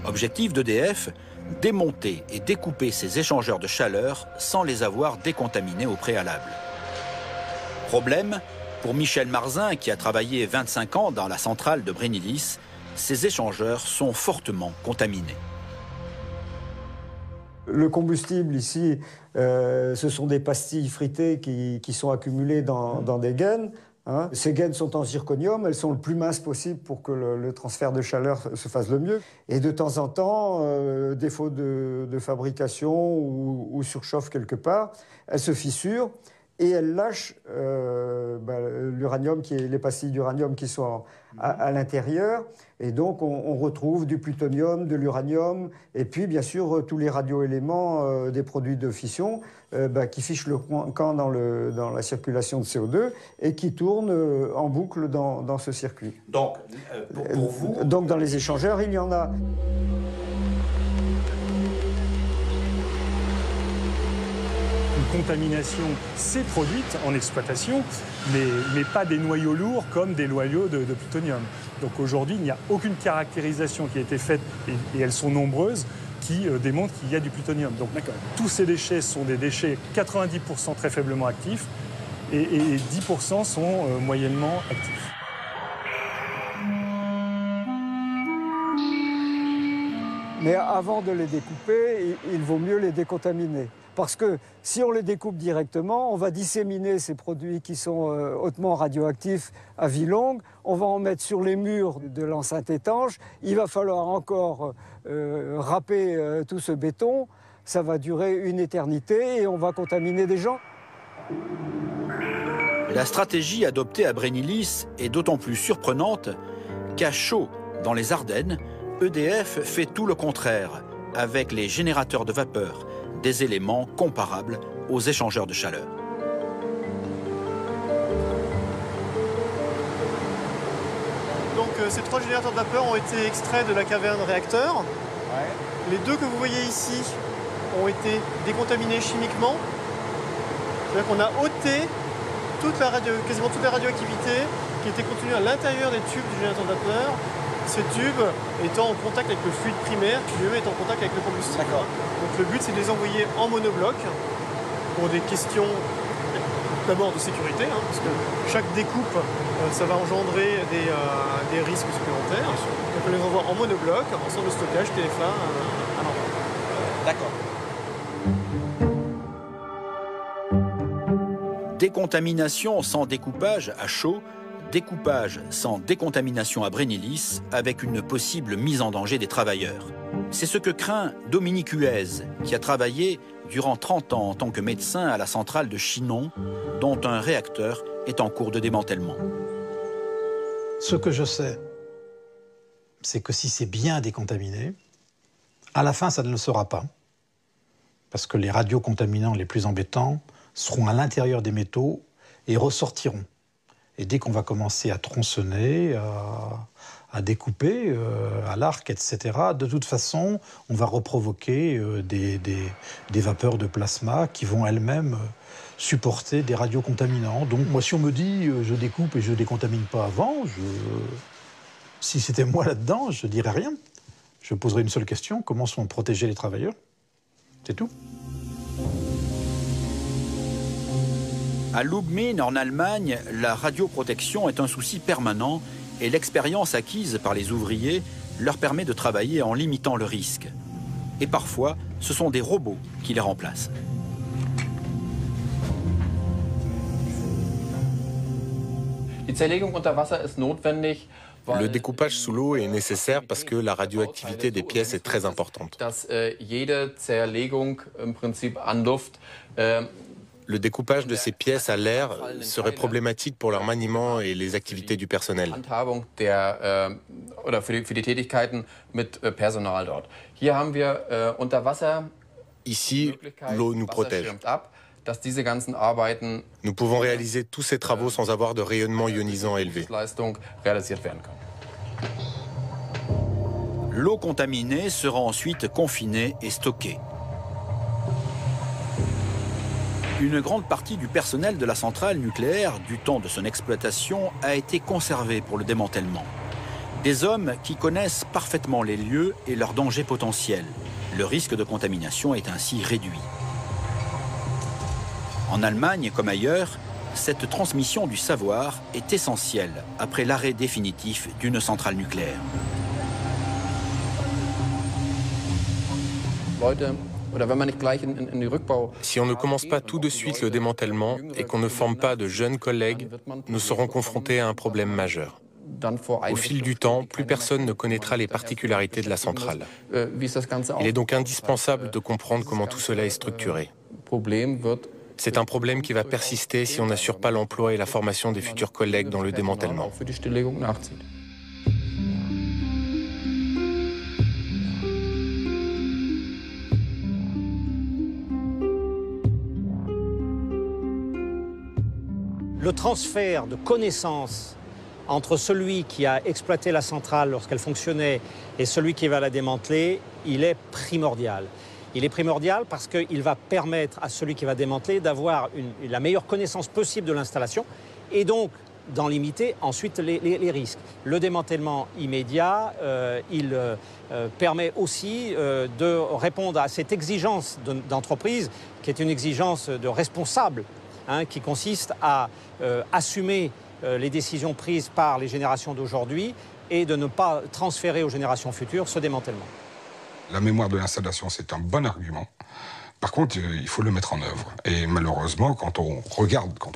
Objectif d'EDF, démonter et découper ces échangeurs de chaleur sans les avoir décontaminés au préalable. Problème, Pour Michel Marzin, qui a travaillé 25 ans dans la centrale de Brennilis, ces échangeurs sont fortement contaminés. Le combustible ici, ce sont des pastilles fritées qui sont accumulées dans des gaines. Hein. Ces gaines sont en zirconium, elles sont le plus minces possible pour que le transfert de chaleur se fasse le mieux. Et de temps en temps, défaut de fabrication ou surchauffe quelque part, elles se fissurent et elles lâchent l'uranium, les pastilles d'uranium qui sont à l'intérieur. Et donc on retrouve du plutonium, de l'uranium, et puis bien sûr tous les radioéléments des produits de fission qui fichent le camp dans la circulation de CO2 et qui tournent en boucle dans ce circuit. Donc, pour vous... Donc dans les échangeurs, il y en a. Une contamination s'est produite en exploitation, mais pas des noyaux lourds comme des noyaux de plutonium. Donc aujourd'hui, il n'y a aucune caractérisation qui a été faite, et elles sont nombreuses, qui démontrent qu'il y a du plutonium. Donc tous ces déchets sont des déchets 90% très faiblement actifs et 10% sont moyennement actifs. Mais avant de les découper, il vaut mieux les décontaminer. Parce que si on les découpe directement, on va disséminer ces produits qui sont hautement radioactifs à vie longue. On va en mettre sur les murs de l'enceinte étanche. Il va falloir encore râper tout ce béton. Ça va durer une éternité et on va contaminer des gens. La stratégie adoptée à Brennilis est d'autant plus surprenante qu'à Chaux, dans les Ardennes, EDF fait tout le contraire, avec les générateurs de vapeur, des éléments comparables aux échangeurs de chaleur. Donc ces 3 générateurs de vapeur ont été extraits de la caverne réacteur. Ouais. Les 2 que vous voyez ici ont été décontaminés chimiquement. C'est-à-dire qu'on a ôté quasiment toute la radioactivité qui était contenue à l'intérieur des tubes du générateur de vapeur. Ces tubes étant en contact avec le fluide primaire qui lui-même est en contact avec le combustible. Donc le but c'est de les envoyer en monobloc pour des questions d'abord de sécurité, parce que chaque découpe ça va engendrer des risques supplémentaires. Donc on les envoie en monobloc, en centre de stockage, TFA, à l'endroit. D'accord. Décontamination sans découpage à Chaux, découpage sans décontamination à Brennilis, avec une possible mise en danger des travailleurs. C'est ce que craint Dominique Huez, qui a travaillé durant 30 ans en tant que médecin à la centrale de Chinon, dont un réacteur est en cours de démantèlement. Ce que je sais, c'est que si c'est bien décontaminé, à la fin, ça ne le sera pas. Parce que les radiocontaminants les plus embêtants seront à l'intérieur des métaux et ressortiront. Et dès qu'on va commencer à tronçonner, à découper, à l'arc, etc., de toute façon, on va reprovoquer des vapeurs de plasma qui vont elles-mêmes supporter des radiocontaminants. Donc moi, si on me dit je découpe et je ne décontamine pas avant, si c'était moi là-dedans, je ne dirais rien. Je poserais une seule question, comment sont protégés les travailleurs? C'est tout. À Lubmin, en Allemagne, la radioprotection est un souci permanent et l'expérience acquise par les ouvriers leur permet de travailler en limitant le risque. Et parfois, ce sont des robots qui les remplacent. Le découpage sous l'eau est nécessaire parce que la radioactivité des pièces est très importante. Le découpage de ces pièces à l'air serait problématique pour leur maniement et les activités du personnel. Ici, l'eau nous protège. Nous pouvons réaliser tous ces travaux sans avoir de rayonnement ionisant élevé. L'eau contaminée sera ensuite confinée et stockée. Une grande partie du personnel de la centrale nucléaire, du temps de son exploitation, a été conservée pour le démantèlement. Des hommes qui connaissent parfaitement les lieux et leurs dangers potentiels. Le risque de contamination est ainsi réduit. En Allemagne, comme ailleurs, cette transmission du savoir est essentielle après l'arrêt définitif d'une centrale nucléaire. Si on ne commence pas tout de suite le démantèlement et qu'on ne forme pas de jeunes collègues, nous serons confrontés à un problème majeur. Au fil du temps, plus personne ne connaîtra les particularités de la centrale. Il est donc indispensable de comprendre comment tout cela est structuré. C'est un problème qui va persister si on n'assure pas l'emploi et la formation des futurs collègues dans le démantèlement. Le transfert de connaissances entre celui qui a exploité la centrale lorsqu'elle fonctionnait et celui qui va la démanteler, il est primordial. Il est primordial parce qu'il va permettre à celui qui va démanteler d'avoir la meilleure connaissance possible de l'installation et donc d'en limiter ensuite les risques. Le démantèlement immédiat, il permet aussi de répondre à cette exigence d'entreprise qui est une exigence de responsable, qui consiste à assumer les décisions prises par les générations d'aujourd'hui et de ne pas transférer aux générations futures ce démantèlement. La mémoire de l'installation, c'est un bon argument. Par contre, il faut le mettre en œuvre. Et malheureusement, quand on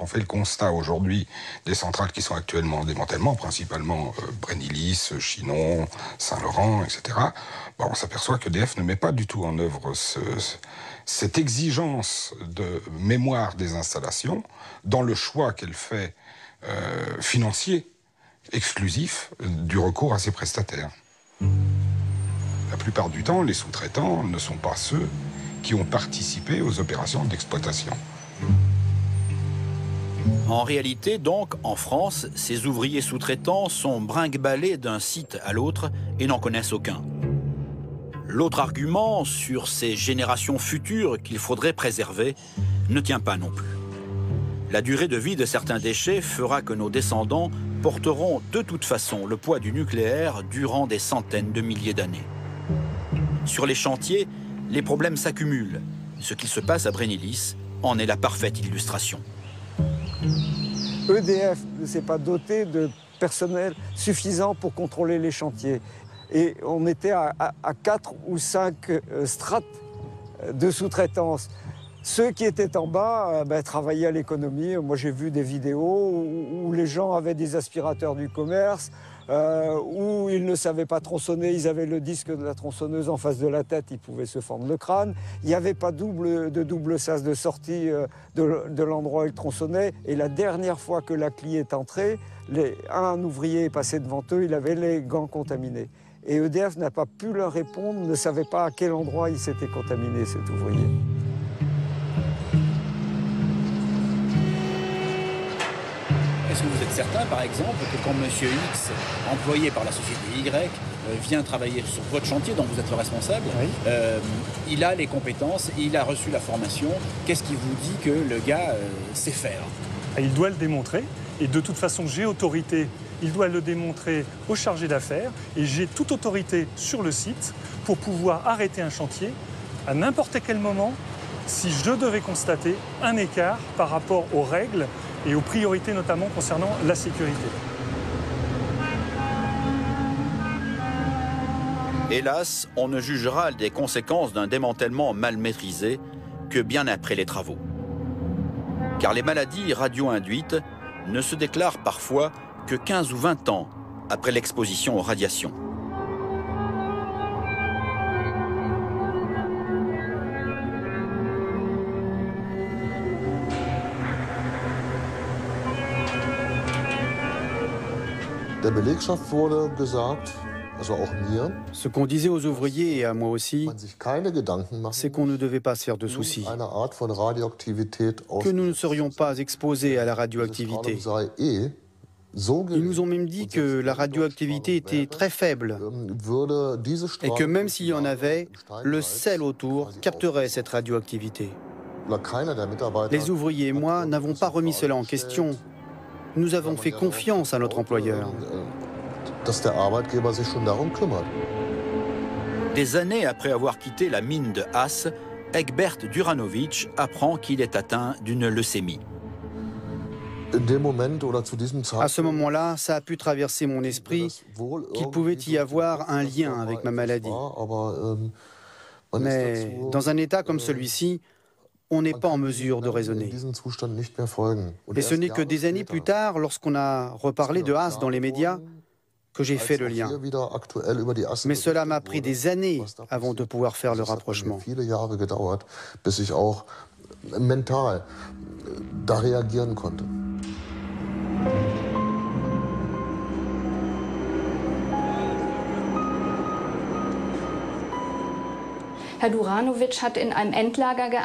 fait le constat aujourd'hui des centrales qui sont actuellement en démantèlement, principalement Brennilis, Chinon, Saint-Laurent, etc., on s'aperçoit qu'EDF ne met pas du tout en œuvre cette exigence de mémoire des installations dans le choix qu'elle fait financier exclusif du recours à ces prestataires. La plupart du temps, les sous-traitants ne sont pas ceux qui ont participé aux opérations d'exploitation. En réalité, donc, en France, ces ouvriers sous-traitants sont brinque-ballés d'un site à l'autre et n'en connaissent aucun. L'autre argument sur ces générations futures qu'il faudrait préserver ne tient pas non plus. La durée de vie de certains déchets fera que nos descendants porteront de toute façon le poids du nucléaire durant des centaines de milliers d'années. Sur les chantiers, les problèmes s'accumulent. Ce qui se passe à Brennilis en est la parfaite illustration. EDF ne s'est pas doté de personnel suffisant pour contrôler les chantiers. Et on était à 4 ou 5 strates de sous-traitance. Ceux qui étaient en bas travaillaient à l'économie. Moi, j'ai vu des vidéos où les gens avaient des aspirateurs du commerce, où ils ne savaient pas tronçonner, ils avaient le disque de la tronçonneuse en face de la tête, ils pouvaient se fendre le crâne. Il n'y avait pas de double sas de sortie de l'endroit où ils tronçonnaient. Et la dernière fois que la clie est entrée, un ouvrier est passé devant eux, il avait les gants contaminés. Et EDF n'a pas pu leur répondre, ne savait pas à quel endroit il s'était contaminé, cet ouvrier. Est-ce que vous êtes certain, par exemple, que quand Monsieur X, employé par la société Y, vient travailler sur votre chantier dont vous êtes le responsable, oui, il a les compétences, il a reçu la formation, qu'est-ce qui vous dit que le gars sait faire? Il doit le démontrer, et de toute façon, j'ai autorité, il doit le démontrer au chargé d'affaires, et j'ai toute autorité sur le site pour pouvoir arrêter un chantier à n'importe quel moment si je devais constater un écart par rapport aux règles et aux priorités notamment concernant la sécurité. Hélas, on ne jugera des conséquences d'un démantèlement mal maîtrisé que bien après les travaux. Car les maladies radio-induites ne se déclarent parfois que 15 ou 20 ans après l'exposition aux radiations. Ce qu'on disait aux ouvriers et à moi aussi, c'est qu'on ne devait pas se faire de soucis, que nous ne serions pas exposés à la radioactivité. Ils nous ont même dit que la radioactivité était très faible et que même s'il y en avait, le sel autour capterait cette radioactivité. Les ouvriers et moi n'avons pas remis cela en question. Nous avons fait confiance à notre employeur. Des années après avoir quitté la mine de Haas, Egbert Duranovic apprend qu'il est atteint d'une leucémie. À ce moment-là, ça a pu traverser mon esprit qu'il pouvait y avoir un lien avec ma maladie. Mais dans un état comme celui-ci, on n'est pas en mesure de raisonner. Et ce n'est que des années plus tard, lorsqu'on a reparlé de Haas dans les médias, que j'ai fait le lien. Mais cela m'a pris des années avant de pouvoir faire le rapprochement.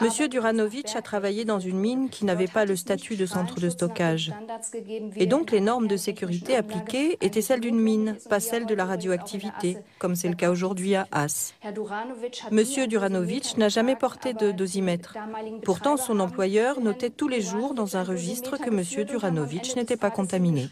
Monsieur Duranovic a travaillé dans une mine qui n'avait pas le statut de centre de stockage. Et donc les normes de sécurité appliquées étaient celles d'une mine, pas celles de la radioactivité, comme c'est le cas aujourd'hui à Haas. Monsieur Duranovic n'a jamais porté de dosimètre. Pourtant, son employeur notait tous les jours dans un registre que Monsieur Duranovic n'était pas contaminé.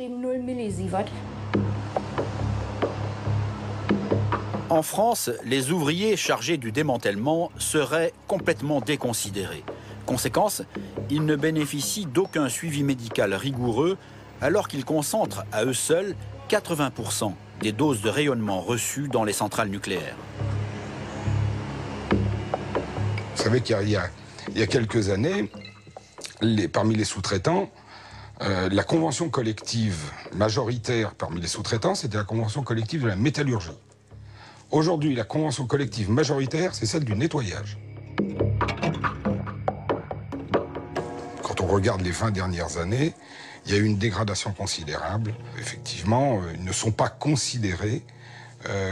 En France, les ouvriers chargés du démantèlement seraient complètement déconsidérés. Conséquence, ils ne bénéficient d'aucun suivi médical rigoureux alors qu'ils concentrent à eux seuls 80% des doses de rayonnement reçues dans les centrales nucléaires. Vous savez qu'il y a quelques années, parmi les sous-traitants, la convention collective majoritaire parmi les sous-traitants, c'était la convention collective de la métallurgie. Aujourd'hui, la convention collective majoritaire, c'est celle du nettoyage. Quand on regarde les 20 dernières années, il y a eu une dégradation considérable. Effectivement, ils ne sont pas considérés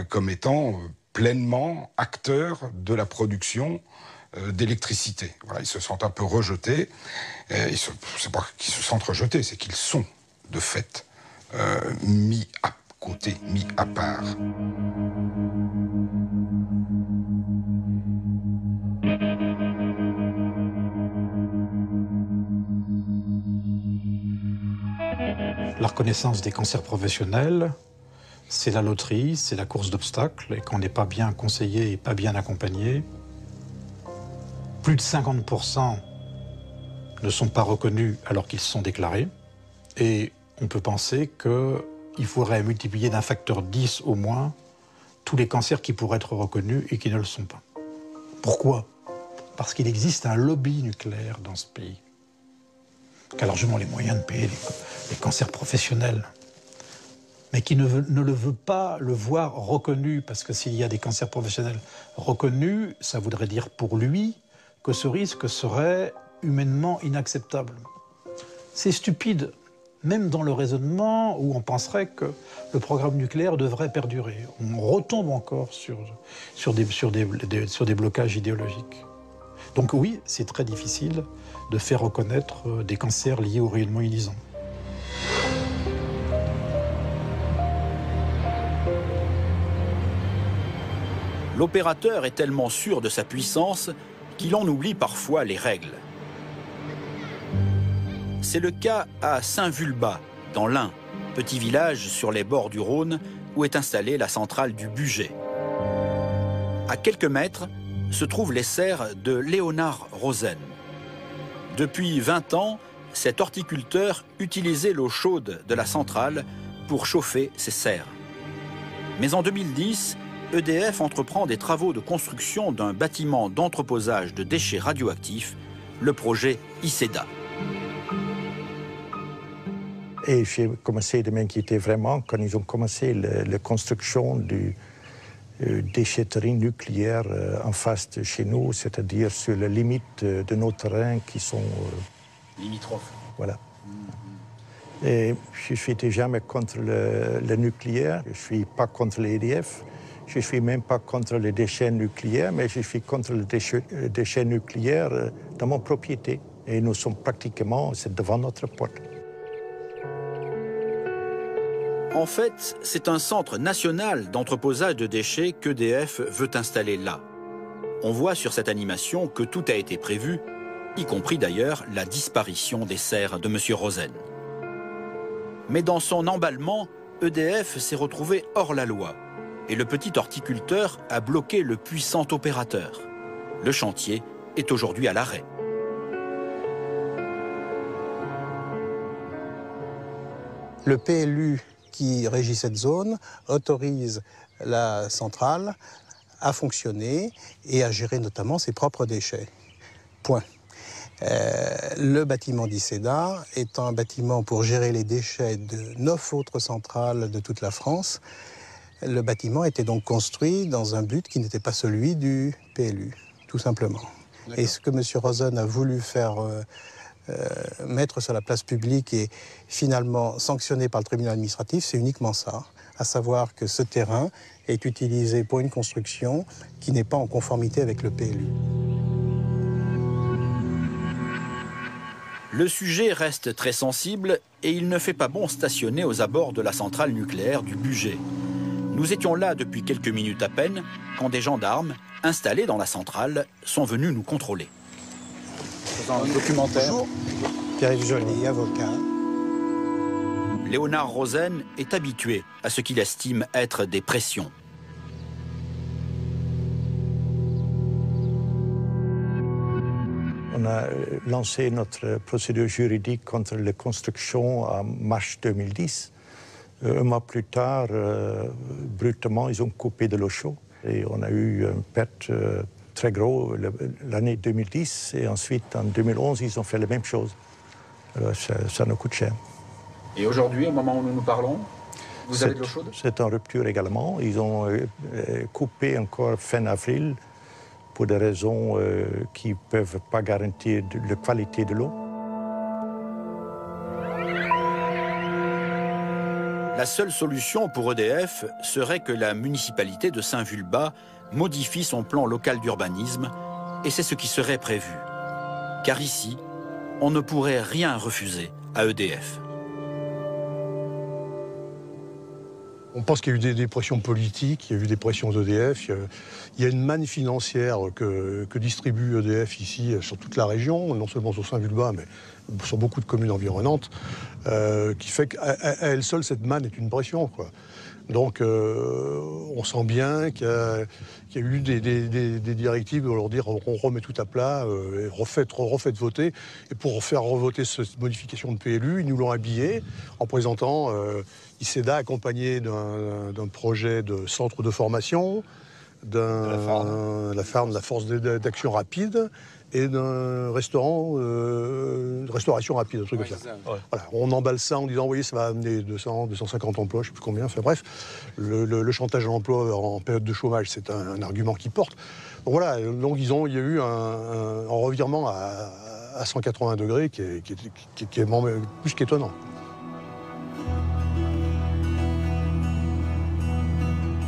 comme étant pleinement acteurs de la production d'électricité. Voilà, ils se sentent un peu rejetés. C'est pas qu'ils se sentent rejetés, c'est qu'ils sont, de fait, mis à côté, mis à part. La reconnaissance des cancers professionnels, c'est la loterie, c'est la course d'obstacles, et qu'on n'est pas bien conseillé et pas bien accompagné. Plus de 50% ne sont pas reconnus alors qu'ils se sont déclarés, et on peut penser qu'il faudrait multiplier d'un facteur 10 au moins tous les cancers qui pourraient être reconnus et qui ne le sont pas. Pourquoi? Parce qu'il existe un lobby nucléaire dans ce pays, qui a largement les moyens de payer les cancers professionnels, mais qui ne le veut pas le voir reconnu, parce que s'il y a des cancers professionnels reconnus, ça voudrait dire pour lui que ce risque serait humainement inacceptable. C'est stupide, même dans le raisonnement où on penserait que le programme nucléaire devrait perdurer. On retombe encore sur des blocages idéologiques. Donc oui, c'est très difficile de faire reconnaître des cancers liés au rayonnement ionisant. L'opérateur est tellement sûr de sa puissance qu'il en oublie parfois les règles. C'est le cas à Saint-Vulbas, dans l'Ain, petit village sur les bords du Rhône où est installée la centrale du Bugey. À quelques mètres se trouvent les serres de Léonard Rosen. Depuis 20 ans, cet horticulteur utilisait l'eau chaude de la centrale pour chauffer ses serres. Mais en 2010, EDF entreprend des travaux de construction d'un bâtiment d'entreposage de déchets radioactifs, le projet ICEDA. Et j'ai commencé de m'inquiéter vraiment quand ils ont commencé la construction du déchetterie nucléaire en face de chez nous, c'est-à-dire sur la limite de nos terrains qui sont... limitrophes. Voilà. Et je suis jamais contre le nucléaire, je ne suis pas contre l'EDF, je ne suis même pas contre les déchets nucléaires, mais je suis contre les déchets nucléaires dans mon propriété. Et nous sommes pratiquement, c'est devant notre porte. En fait, c'est un centre national d'entreposage de déchets qu'EDF veut installer là. On voit sur cette animation que tout a été prévu, y compris d'ailleurs la disparition des serres de M. Rosen. Mais dans son emballement, EDF s'est retrouvé hors la loi et le petit horticulteur a bloqué le puissant opérateur. Le chantier est aujourd'hui à l'arrêt. Le PLU qui régit cette zone autorise la centrale à fonctionner et à gérer notamment ses propres déchets. Point. Le bâtiment d'Iceda est un bâtiment pour gérer les déchets de 9 autres centrales de toute la France. Le bâtiment était donc construit dans un but qui n'était pas celui du PLU, tout simplement. Et ce que M. Rosen a voulu faire mettre sur la place publique et finalement sanctionné par le tribunal administratif, c'est uniquement ça, à savoir que ce terrain est utilisé pour une construction qui n'est pas en conformité avec le PLU. Le sujet reste très sensible et il ne fait pas bon stationner aux abords de la centrale nucléaire du Bugey. Nous étions là depuis quelques minutes à peine quand des gendarmes, installés dans la centrale, sont venus nous contrôler. Un documentaire. Bonjour. Pierre-Yves Joly, avocat. Léonard Rosen est habitué à ce qu'il estime être des pressions. On a lancé notre procédure juridique contre la construction en mars 2010. Un mois plus tard, brutalement, ils ont coupé de l'eau chaude. Et on a eu une perte très grosse l'année 2010. Et ensuite, en 2011, ils ont fait la même chose. Alors, ça nous coûte cher. Et aujourd'hui, au moment où nous nous parlons, vous avez de l'eau chaude? C'est en rupture également. Ils ont coupé encore fin avril pour des raisons qui ne peuvent pas garantir la qualité de l'eau. La seule solution pour EDF serait que la municipalité de Saint-Vulbas modifie son plan local d'urbanisme, et c'est ce qui serait prévu. Car ici, on ne pourrait rien refuser à EDF. On pense qu'il y a eu des pressions politiques, il y a eu des pressions d'EDF, il y a une manne financière que distribue EDF ici sur toute la région, non seulement sur Saint-Vulbas, mais sur beaucoup de communes environnantes, qui fait qu'à elle seule, cette manne est une pression, quoi. Donc on sent bien qu'il y a eu des directives de leur dire on remet tout à plat, et refaites voter. Et pour faire revoter cette modification de PLU, ils nous l'ont habillé en présentant Iceda accompagné d'un projet de centre de formation, de la force d'action rapide et d'un restaurant, restauration rapide, un truc comme ça. Ouais. Voilà, on emballe ça en disant, vous voyez, ça va amener 200, 250 emplois, je ne sais plus combien. Enfin bref, le chantage à l'emploi en période de chômage, c'est un argument qui porte. Donc voilà, donc il y a eu un revirement à 180 degrés qui est plus qu'étonnant.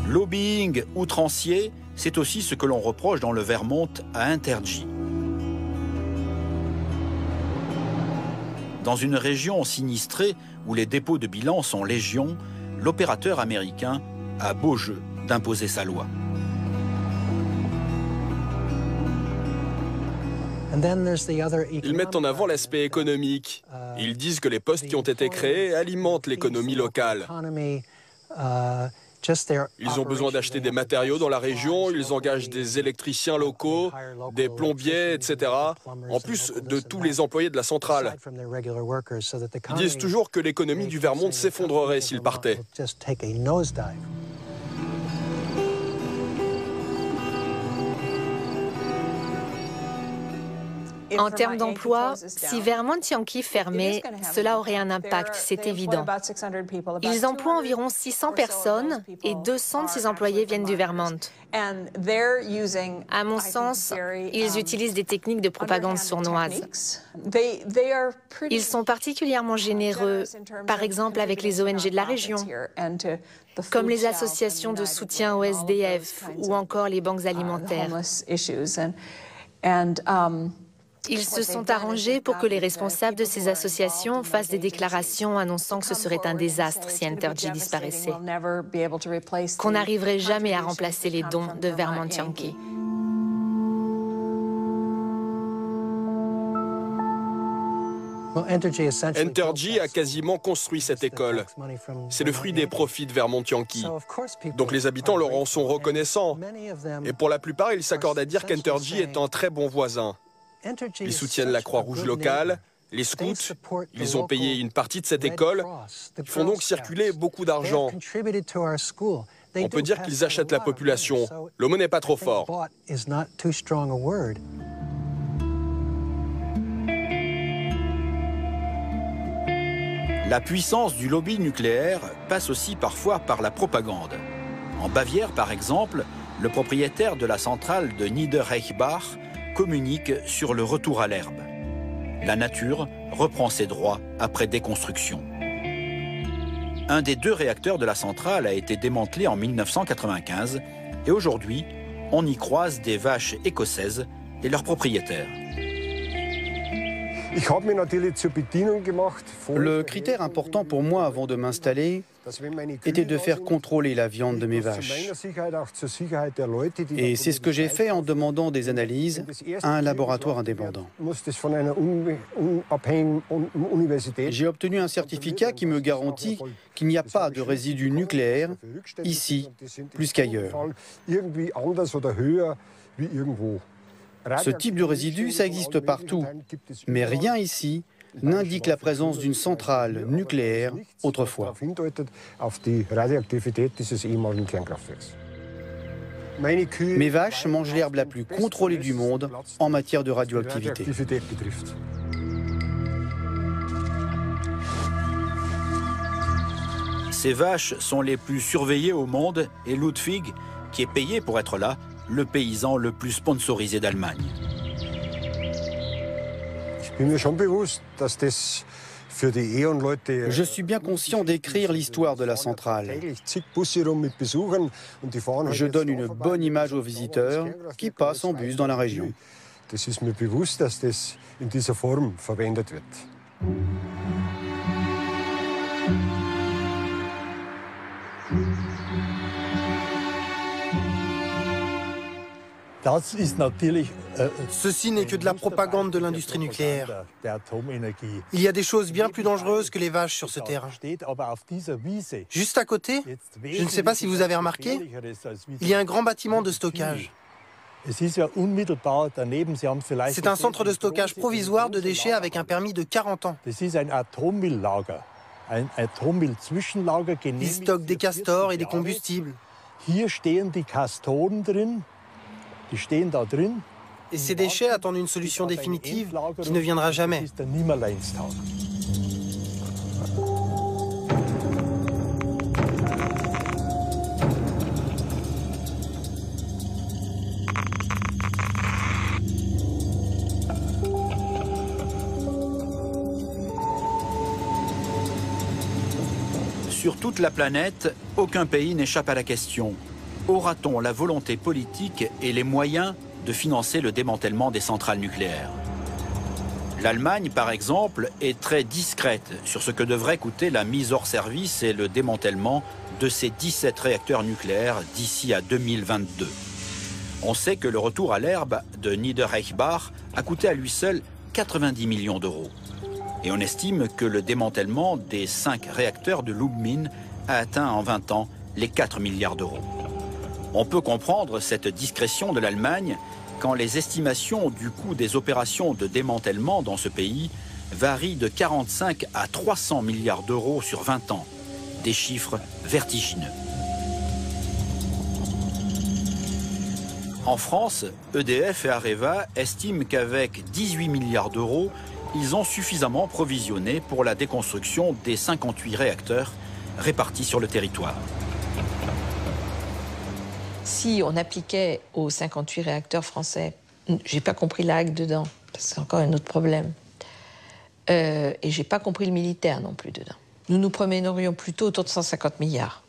Lobbying outrancier, c'est aussi ce que l'on reproche dans le Vermont à Entergy. Dans une région sinistrée où les dépôts de bilan sont légion, l'opérateur américain a beau jeu d'imposer sa loi. Ils mettent en avant l'aspect économique. Ils disent que les postes qui ont été créés alimentent l'économie locale. Ils ont besoin d'acheter des matériaux dans la région, ils engagent des électriciens locaux, des plombiers, etc., en plus de tous les employés de la centrale. Ils disent toujours que l'économie du Vermont s'effondrerait s'ils partaient. En termes d'emploi, si Vermont Yankee fermait, cela aurait un impact, c'est évident. Ils emploient environ 600 personnes et 200 de ces employés viennent du Vermont. À mon sens, ils utilisent des techniques de propagande sournoise. Ils sont particulièrement généreux, par exemple avec les ONG de la région, comme les associations de soutien au SDF ou encore les banques alimentaires. Ils se sont arrangés pour que les responsables de ces associations fassent des déclarations annonçant que ce serait un désastre si Entergy disparaissait, qu'on n'arriverait jamais à remplacer les dons de Vermont Yankee. Entergy a quasiment construit cette école. C'est le fruit des profits de Vermont Yankee. Donc les habitants leur en sont reconnaissants. Et pour la plupart, ils s'accordent à dire qu'Entergy est un très bon voisin. Ils soutiennent la Croix-Rouge locale, Les scouts, ils ont payé une partie de cette école, ils font donc circuler beaucoup d'argent. On peut dire qu'ils achètent la population. Le mot n'est pas trop fort. La puissance du lobby nucléaire passe aussi parfois par la propagande. En Bavière, par exemple, le propriétaire de la centrale de Niederreichbach communique sur le retour à l'herbe. La nature reprend ses droits après déconstruction. Un des 2 réacteurs de la centrale a été démantelé en 1995 et aujourd'hui, on y croise des vaches écossaises et leurs propriétaires. Le critère important pour moi avant de m'installer était de faire contrôler la viande de mes vaches. Et c'est ce que j'ai fait en demandant des analyses à un laboratoire indépendant. J'ai obtenu un certificat qui me garantit qu'il n'y a pas de résidus nucléaires ici, plus qu'ailleurs. Ce type de résidu, ça existe partout, mais rien ici n'indique la présence d'une centrale nucléaire autrefois. Mes vaches mangent l'herbe la plus contrôlée du monde en matière de radioactivité. Ces vaches sont les plus surveillées au monde et Ludwig, qui est payé pour être là, le paysan le plus sponsorisé d'Allemagne. Je suis bien conscient d'écrire l'histoire de la centrale. Je donne une bonne image aux visiteurs qui passent en bus dans la région. Ceci n'est que de la propagande de l'industrie nucléaire. Il y a des choses bien plus dangereuses que les vaches sur ce terrain. Juste à côté, je ne sais pas si vous avez remarqué, il y a un grand bâtiment de stockage. C'est un centre de stockage provisoire de déchets avec un permis de 40 ans. Ils stockent des castors et des combustibles. Et ces déchets attendent une solution définitive qui ne viendra jamais. Sur toute la planète, aucun pays n'échappe à la question. Aura-t-on la volonté politique et les moyens de financer le démantèlement des centrales nucléaires? L'Allemagne, par exemple, est très discrète sur ce que devrait coûter la mise hors service et le démantèlement de ses 17 réacteurs nucléaires d'ici à 2022. On sait que le retour à l'herbe de Niederreichbach a coûté à lui seul 90 millions d'euros. Et on estime que le démantèlement des 5 réacteurs de Lubmin a atteint en 20 ans les 4 milliards d'euros. On peut comprendre cette discrétion de l'Allemagne quand les estimations du coût des opérations de démantèlement dans ce pays varient de 45 à 300 milliards d'euros sur 20 ans. Des chiffres vertigineux. En France, EDF et Areva estiment qu'avec 18 milliards d'euros, ils ont suffisamment provisionné pour la déconstruction des 58 réacteurs répartis sur le territoire. Si on appliquait aux 58 réacteurs français, j'ai pas compris la hague dedans, parce que c'est encore un autre problème. Et j'ai pas compris le militaire non plus dedans. Nous nous promènerions plutôt autour de 150 milliards.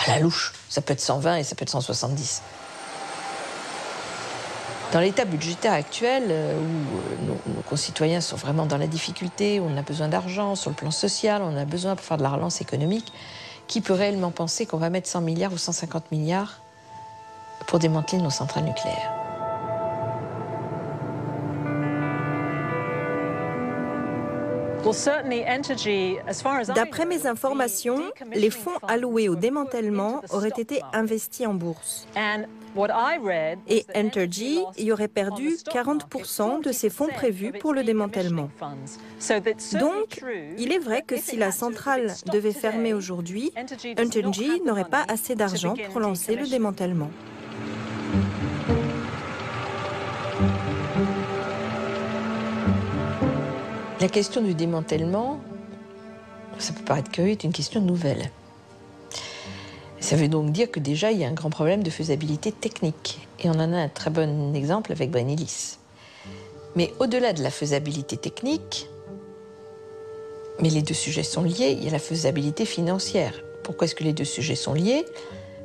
À la louche, ça peut être 120 et ça peut être 170. Dans l'état budgétaire actuel, où nos concitoyens sont vraiment dans la difficulté, où on a besoin d'argent sur le plan social, on a besoin pour faire de la relance économique, qui peut réellement penser qu'on va mettre 100 milliards ou 150 milliards pour démanteler nos centrales nucléaires? D'après mes informations, les fonds alloués au démantèlement auraient été investis en bourse. Et Entergy y aurait perdu 40% de ses fonds prévus pour le démantèlement. Donc, il est vrai que si la centrale devait fermer aujourd'hui, Entergy n'aurait pas assez d'argent pour lancer le démantèlement. La question du démantèlement, ça peut paraître curieux, est une question nouvelle. Ça veut donc dire que déjà, il y a un grand problème de faisabilité technique. Et on en a un très bon exemple avec Brennilis. Mais au-delà de la faisabilité technique, mais les deux sujets sont liés, il y a la faisabilité financière. Pourquoi est-ce que les deux sujets sont liés?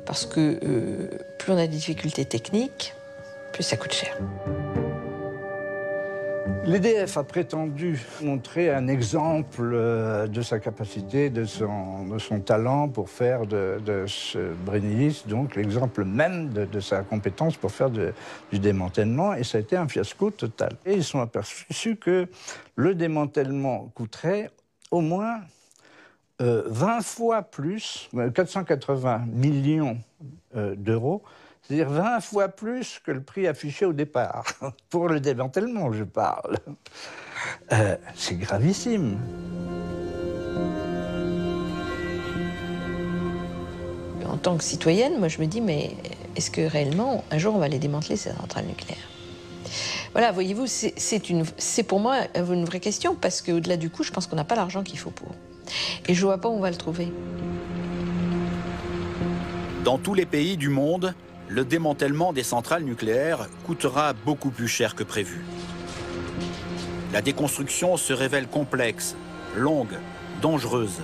Parce que plus on a des difficultés techniques, plus ça coûte cher. L'EDF a prétendu montrer un exemple de sa capacité, de son talent pour faire de ce Brennilis, donc l'exemple même de sa compétence pour faire du démantèlement, et ça a été un fiasco total. Et ils sont aperçus que le démantèlement coûterait au moins 20 fois plus, 480 millions d'euros, c'est-à-dire 20 fois plus que le prix affiché au départ. Pour le démantèlement, je parle. C'est gravissime. En tant que citoyenne, moi je me dis, mais est-ce que réellement, un jour, on va les démanteler, ces centrales nucléaires? Voilà, voyez-vous, c'est pour moi une vraie question, parce qu'au-delà du coût, je pense qu'on n'a pas l'argent qu'il faut pour. Et je ne vois pas où on va le trouver. Dans tous les pays du monde, le démantèlement des centrales nucléaires coûtera beaucoup plus cher que prévu. La déconstruction se révèle complexe, longue, dangereuse,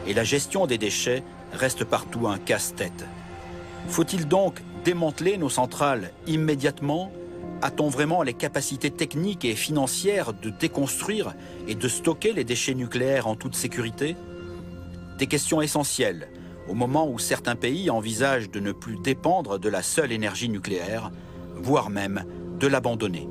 et la gestion des déchets reste partout un casse-tête. Faut-il donc démanteler nos centrales immédiatement? A-t-on vraiment les capacités techniques et financières de déconstruire et de stocker les déchets nucléaires en toute sécurité? Des questions essentielles, au moment où certains pays envisagent de ne plus dépendre de la seule énergie nucléaire, voire même de l'abandonner.